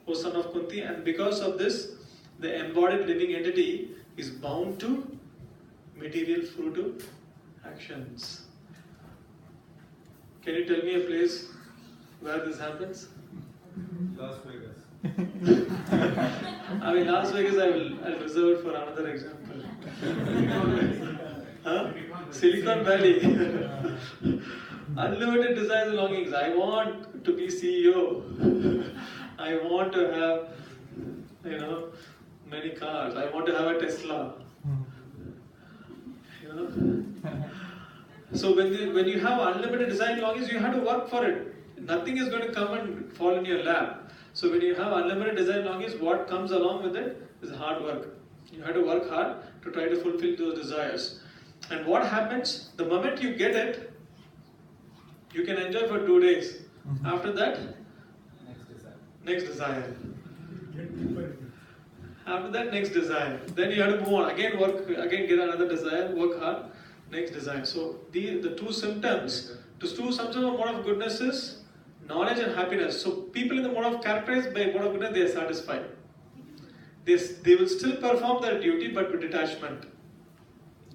O son of Kunti, and because of this, the embodied living entity is bound to material fruitive actions. Can you tell me a place where this happens? Las Vegas. I mean, Las Vegas, I'll reserve it for another example. Huh? Silicon Valley. Unlimited desires and longings. I want to be CEO. I want to have, you know, many cars. I want to have a Tesla. You know. So when you have unlimited desire and longings, you have to work for it. Nothing is going to come and fall in your lap. So when you have unlimited desire and longings, what comes along with it is hard work. You have to work hard to try to fulfill those desires. And what happens, the moment you get it, you can enjoy for 2 days. After that, next desire. After that, next desire. Then you have to move on. Again work, again get another desire, work hard, next desire. So the two symptoms of mode of goodness is knowledge and happiness. So people in the mode of characterized by mode of goodness, they are satisfied. They will still perform their duty but with detachment.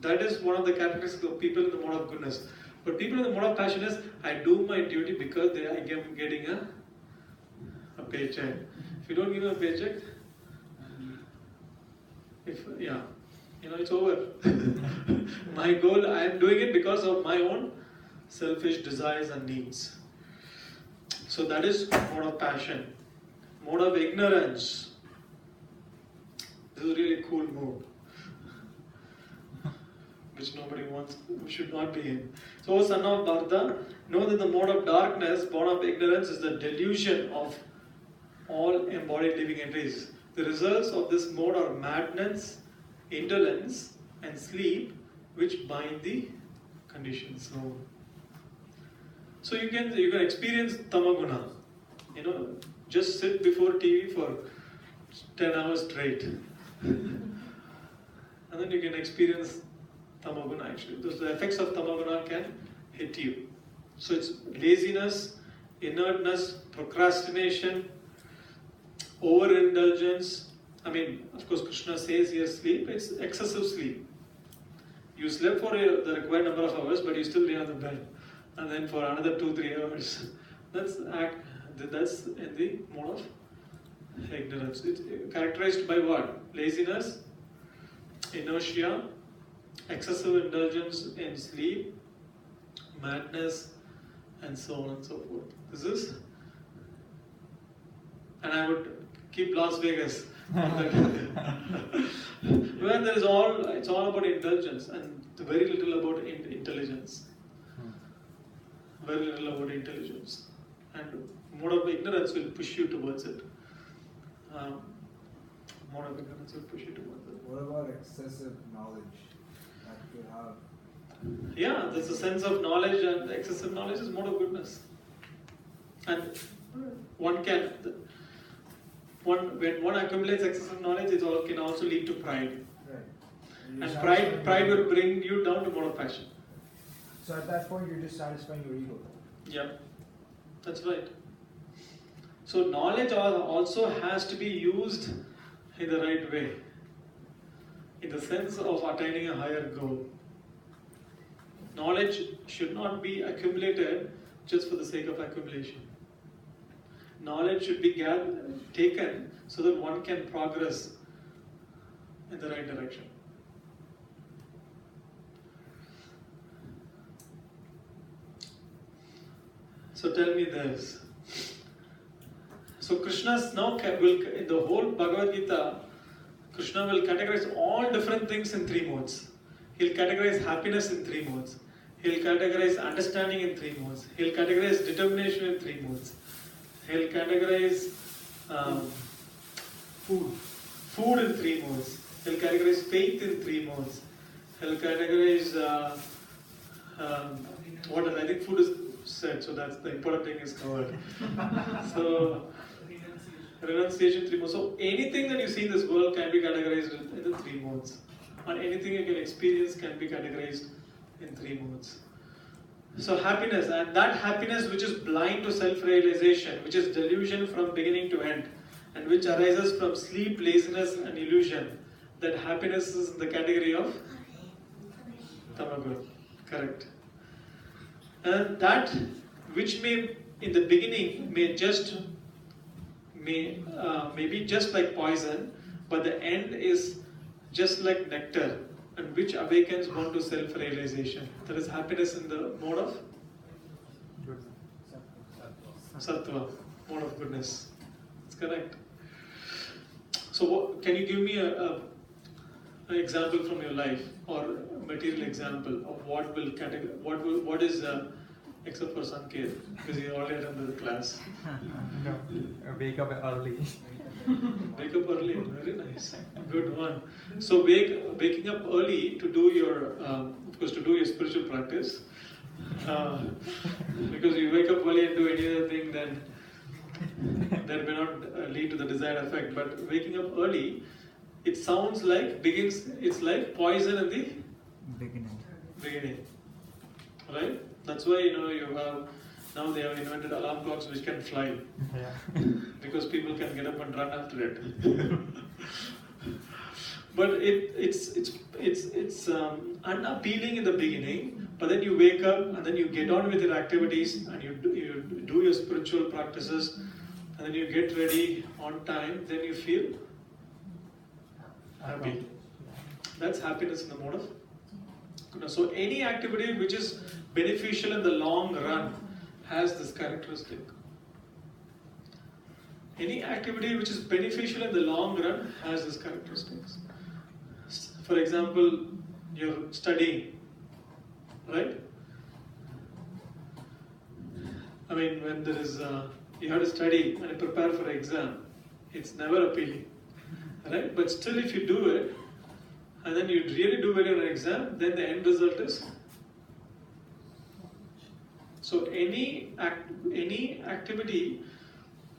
That is one of the characteristics of people in the mode of goodness. But people in the mode of passion is, I do my duty because I am getting a paycheck. If you don't give a paycheck, it's over. My goal, I am doing it because of my own selfish desires and needs. So that is mode of passion. Mode of ignorance. This is a really cool mode, which nobody wants, should not be in. So, O son of Bharata, know that the mode of darkness, born of ignorance, is the delusion of all embodied living entities. The results of this mode are madness, indolence, and sleep, which bind the conditioned soul. So you can experience tamaguna. You know, just sit before TV for 10 hours straight. And then you can experience tamoguna actually. The effects of tamoguna can hit you. So it's laziness, inertness, procrastination, overindulgence. I mean, of course, Krishna says here sleep, it's excessive sleep. You slept for the required number of hours, but you still lay on the bed. And then for another 2-3 hours. That's in the mode of ignorance. It's characterized by what? Laziness, inertia, excessive indulgence in sleep, madness, and so on and so forth. This is, and I would keep Las Vegas. Where there is it's all about indulgence and very little about intelligence. Very little about intelligence. And mode of ignorance will push you towards it. Mode of ignorance will push you towards it. What about excessive knowledge that you have? Yeah, there's a sense of knowledge, and excessive knowledge is mode of goodness. And when one accumulates excessive knowledge, it can also lead to pride. Right. And pride will bring you down to mode of passion. So at that point, you're just satisfying your ego. Yeah, that's right. So knowledge also has to be used in the right way, in the sense of attaining a higher goal. Knowledge should not be accumulated just for the sake of accumulation. Knowledge should be taken so that one can progress in the right direction. So tell me this. So Krishna's now in the whole Bhagavad Gita, Krishna will categorize all different things in 3 modes. He'll categorize happiness in 3 modes. He'll categorize understanding in 3 modes. He'll categorize determination in 3 modes. He'll categorize food in 3 modes. He'll categorize faith in 3 modes. He'll categorize what else? I think food is said, so that's the important thing is covered. So renunciation 3 modes. So anything that you see in this world can be categorized in the 3 modes. And anything you can experience can be categorized in 3 modes. So happiness, and that happiness which is blind to self-realization, which is delusion from beginning to end, and which arises from sleep, laziness and illusion, that happiness is in the category of Tamaguna. Correct. And that which may in the beginning may be just like poison, but the end is just like nectar, and which awakens one to self-realization. That is happiness in the mode of Sattva, mode of goodness. That's correct. So can you give me an example from your life, or a material example of what is except for Sanket, because he already attended the class. No, wake up early. Wake up early, very nice, good one. So waking up early to do your, of course, to do your spiritual practice. Because you wake up early and do any other thing, then that may not lead to the desired effect. But waking up early, it sounds like it's like poison in the beginning, right? That's why now they have invented alarm clocks which can fly. Yeah. Because people can get up and run after it. But it's unappealing in the beginning, but then you wake up and then you get on with your activities and you do your spiritual practices, and then you get ready on time, then you feel happy. That's happiness in the mode of goodness. So any activity which is beneficial in the long run has this characteristic. Any activity which is beneficial in the long run has these characteristics. For example, you're studying, right? I mean, when there is, you have to study and prepare for an exam, it's never appealing, right? But still, if you do it, and then you really do well in an exam, then the end result is. So any activity,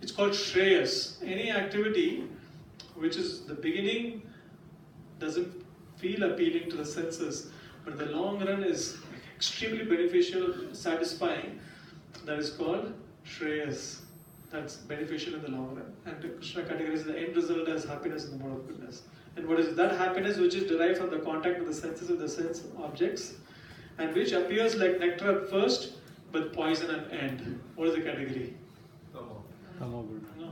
it's called Shreyas. Any activity which is the beginning doesn't feel appealing to the senses, but in the long run is extremely beneficial, satisfying. That is called Shreyas. That's beneficial in the long run. And Krishna categorizes the end result as happiness in the mode of goodness. And what is that happiness which is derived from the contact of the senses with the sense objects, and which appears like nectar at first, but poison at end? What is the category? Tamo guna. No,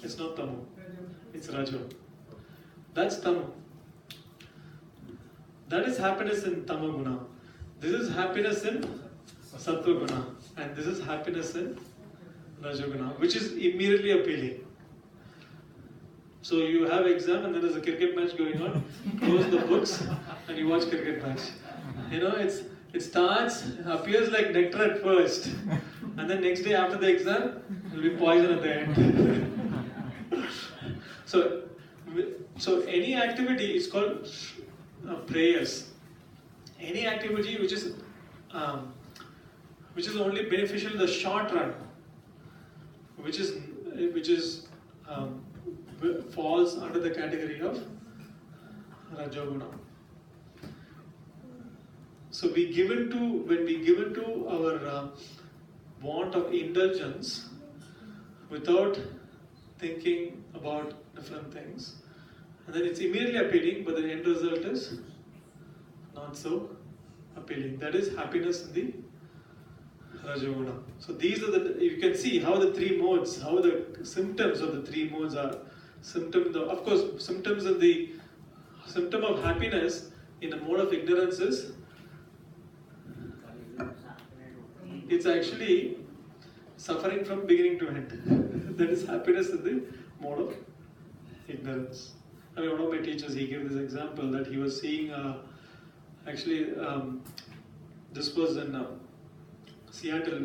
it's not Tamo. It's Rajo. That's Tamo. That is happiness in Tamo guna. This is happiness in Sattva guna, and this is happiness in Rajoguna, which is immediately appealing. So you have exam and then there's a cricket match going on, close the books and you watch cricket match. You know, it starts, appears like nectar at first, and then next day after the exam, it will be poison at the end. So any activity is called prayers. Any activity which is only beneficial in the short run, which falls under the category of Rajoguna. So when we give into our want of indulgence without thinking about different things, and then it's immediately appealing, but the end result is not so appealing. That is happiness in the Rajoguna. So these are you can see how the three modes, how the symptoms of the three modes are. Of course, symptoms of the symptom of happiness in a mode of ignorance is, it's actually suffering from beginning to end. That is happiness in the mode of ignorance. I mean, one of my teachers, he gave this example that he was seeing, this was in Seattle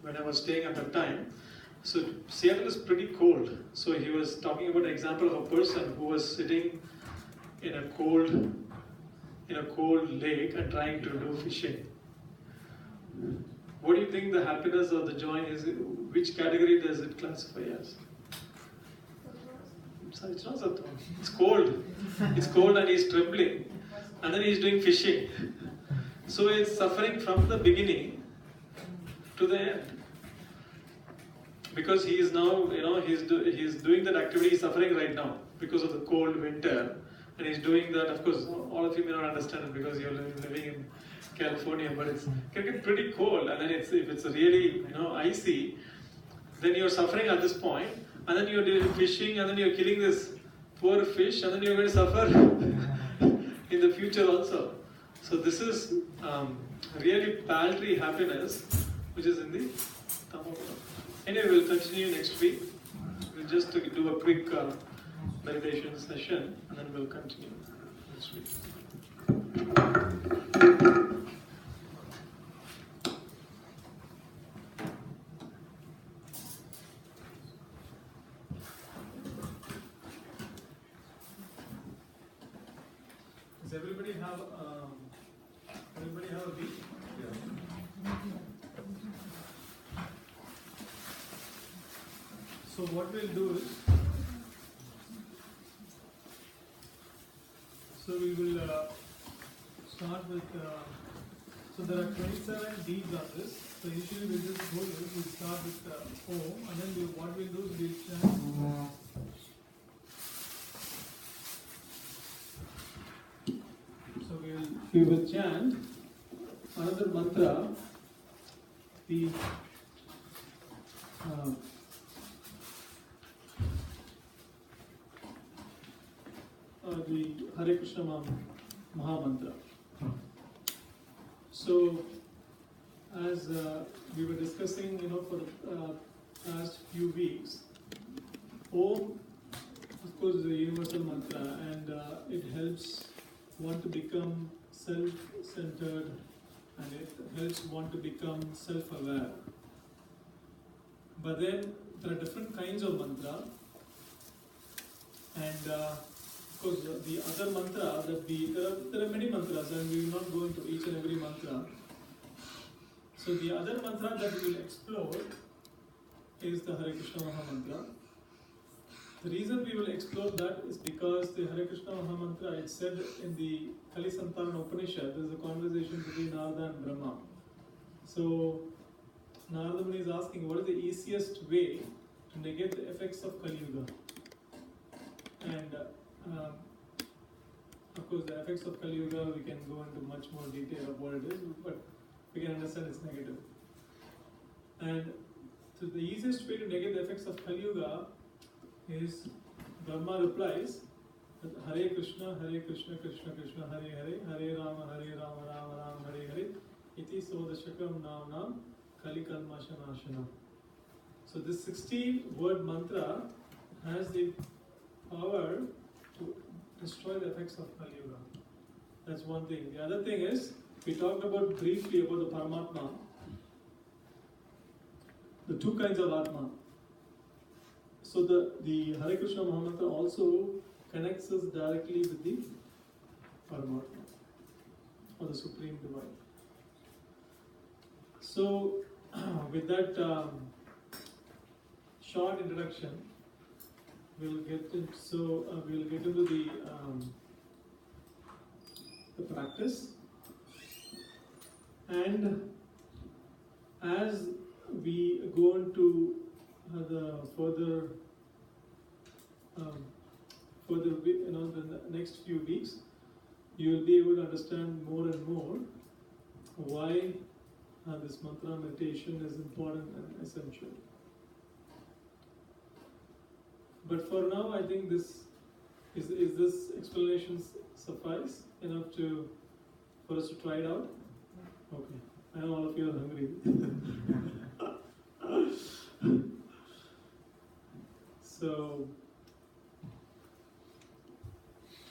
when I was staying at that time. So Seattle is pretty cold. So he was talking about an example of a person who was sitting in a cold lake and trying to do fishing. What do you think the happiness or the joy is? Which category does it classify as? It's not Sattva. It's cold. It's cold and he's trembling. And then he's doing fishing. So it's suffering from the beginning to the end. Because he is now, he's doing that activity, he's suffering right now because of the cold winter. And he's doing that, of course, all of you may not understand it because you're living in California, but it can get pretty cold. And then if it's really, icy, then you're suffering at this point. And then you're doing fishing, and then you're killing this poor fish, and then you're going to suffer in the future also. So this is really paltry happiness, which is in the Tamoguna. Anyway, we'll continue next week. We'll just do a quick meditation session, and then we'll continue next week. Does everybody have a beat? Yeah. So what we'll do is, we will start with, so there are 27 beads on this. So initially we'll just go with, we'll start with Om, and then what we'll do is we'll chant. So we will chant another mantra, the Hare Krishna Maha Mantra. So, as we were discussing, for the past few weeks, Om, of course, is a universal mantra, and it helps one to become self-centered, and it helps one to become self-aware. But then there are different kinds of mantra, and of course the other mantra there are many mantras, and we will not go into each and every mantra. So the other mantra that we will explore is the Hare Krishna Maha Mantra. The reason we will explore that is because the Hare Krishna Maha Mantra, it's said in the Kali Santana Upanishad, there is a conversation between Narada and Brahma. So, Narada Muni is asking, what is the easiest way to negate the effects of Kali Yuga? And of course, the effects of Kali Yuga, we can go into much more detail of what it is, but we can understand it's negative. And so the easiest way to negate the effects of Kali Yuga is, Brahma replies that Hare Krishna, Krishna Krishna, Hare Hare, Hare Rama, Rama Rama, Hare Hare, iti sodashakam nam Kali Kalmasha Nashana. So this 16-word mantra has the power to destroy the effects of Kali Yuga. That's one thing. The other thing is, we talked about briefly about the Paramatma, the two kinds of Atma. So the Hare Krishna Maha Mantra also connects us directly with the Paramatma, or the Supreme Divine. So, with that short introduction, we'll get into the practice, and as we go into the further the next few weeks, you will be able to understand more and more why this mantra meditation is important and essential. But for now, I think this explanation suffice enough for us to try it out. Okay, I know all of you are hungry. So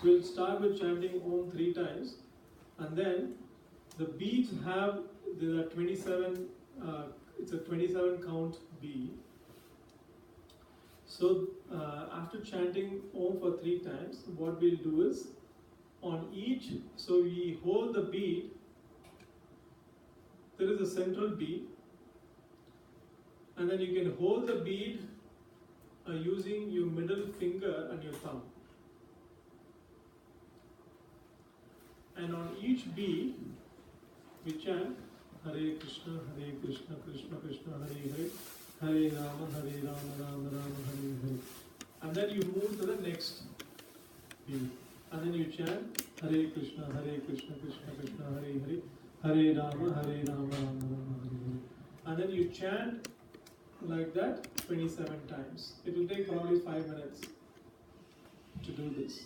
we'll start with chanting Om 3 times, and then the beads there are 27. It's a 27 count bead. So after chanting Om for 3 times, what we'll do is, on each, so we hold the bead, there is a central bead, and then you can hold the bead using your middle finger and your thumb. And on each bead, we chant Hare Krishna, Krishna Krishna, Hare Hare, Hare Rama, Rama Rama, Hare Hare. And then you move to the next bead. And then you chant Hare Krishna, Krishna Krishna, Hare Hare, Hare Rama, Rama Rama, Hare Hare. And then you chant like that 27 times. It will take probably 5 minutes to do this.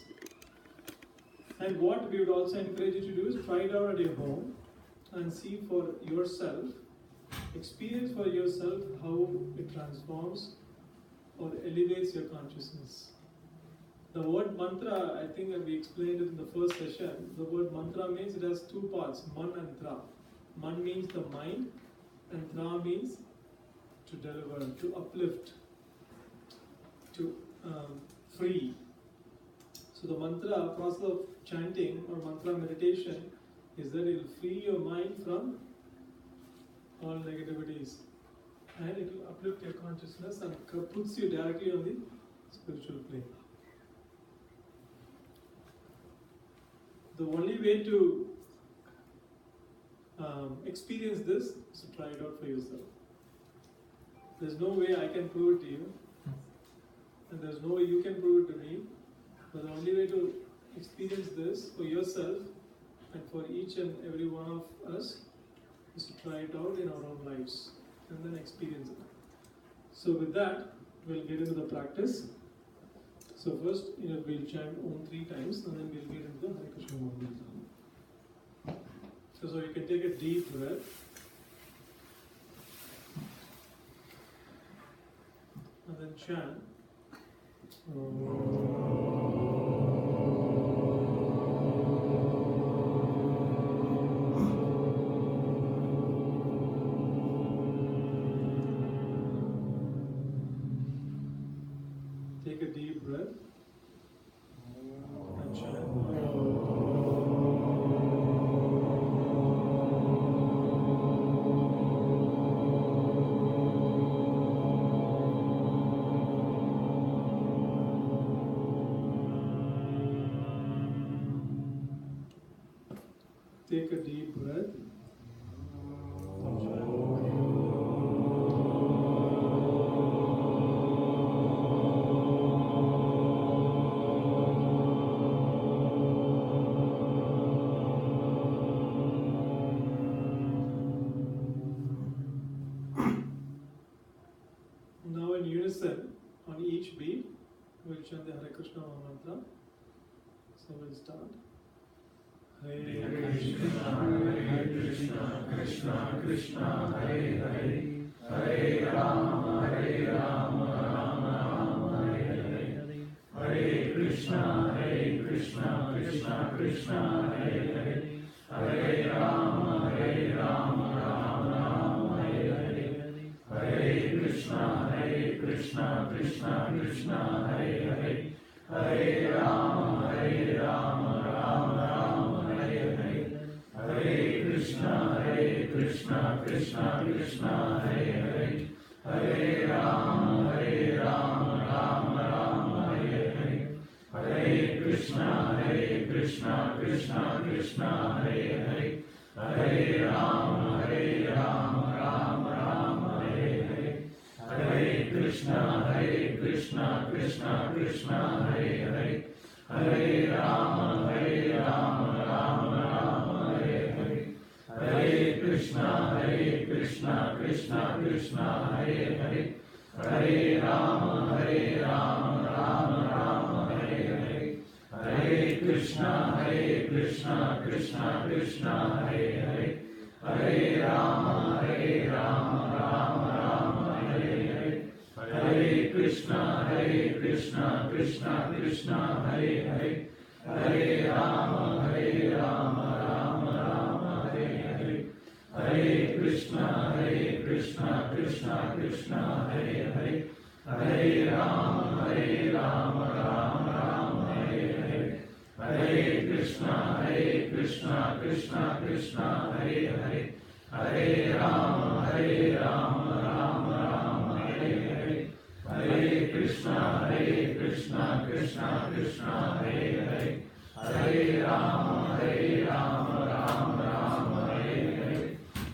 And what we would also encourage you to do is try it out at your home and see for yourself, experience for yourself how it transforms or elevates your consciousness. The word mantra, I think we explained it in the first session. The word mantra means it has 2 parts, man and tra. Man means the mind, and tra means to deliver, to uplift, to free. So the mantra, process of chanting or mantra meditation, is that it will free your mind from all negativities, and it will uplift your consciousness and puts you directly on the spiritual plane. The only way to experience this is to try it out for yourself. There's no way I can prove it to you, and there's no way you can prove it to me. But the only way to experience this for yourself and for each and every one of us is to try it out in our own lives and then experience it. So with that, we'll get into the practice. So first, we'll chant Om 3 times, and then we'll get into the Hare Krishna Mantra. So you can take a deep breath. And then chant. Take a deep breath and chant. take a deep breath. Now in unison, on each beat, we'll chant the Hare Krishna mantra. So we'll start. Hare Krishna, Krishna Krishna, Hare Hare, Hare Rama, Rama Rama, Hare Hare, Hare Krishna, Krishna Krishna, Hare Hare, Hare Rama, Rama Rama, Hare Hare, Hare Krishna, Krishna Krishna, Hare Hare, Hare Rama, Rama Rama, Hare Hare, Hare Krishna, Krishna Krishna, Hare Hare, Hare Rama, Rama Rama, Hare Hare, Hare Krishna, Krishna Krishna, Hare Hare, Hare Rama, Rama, Hare Hare, Hare Krishna, Krishna Krishna, Hare Hare, Hare Rama, Rama, Hare Hare, Hare Krishna, Krishna Krishna, Hare Hare, Hare Rama, Rama, Hare Hare, Hare Krishna, Krishna Krishna, Hare Hare, Hare Rama, Rama, Hare Hare, Hare Krishna, Krishna Krishna, Hare Hare, Hare Rama, Rama, Hare Hare, Hare Krishna, Krishna Krishna, Hare Hare, Hare Rama, Rama, Hare Hare, Hare Krishna, Krishna Krishna, Hare Hare, Hare Rama, Rama, Hare Hare, Hare Krishna, Krishna Krishna, Hare Hare, Hare Rama, Rama, Hare Hare,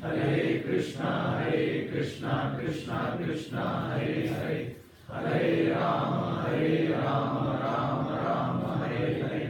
Hare Krishna, Krishna Krishna, Hare Hare, Hare Rama, Rama, Hare Hare,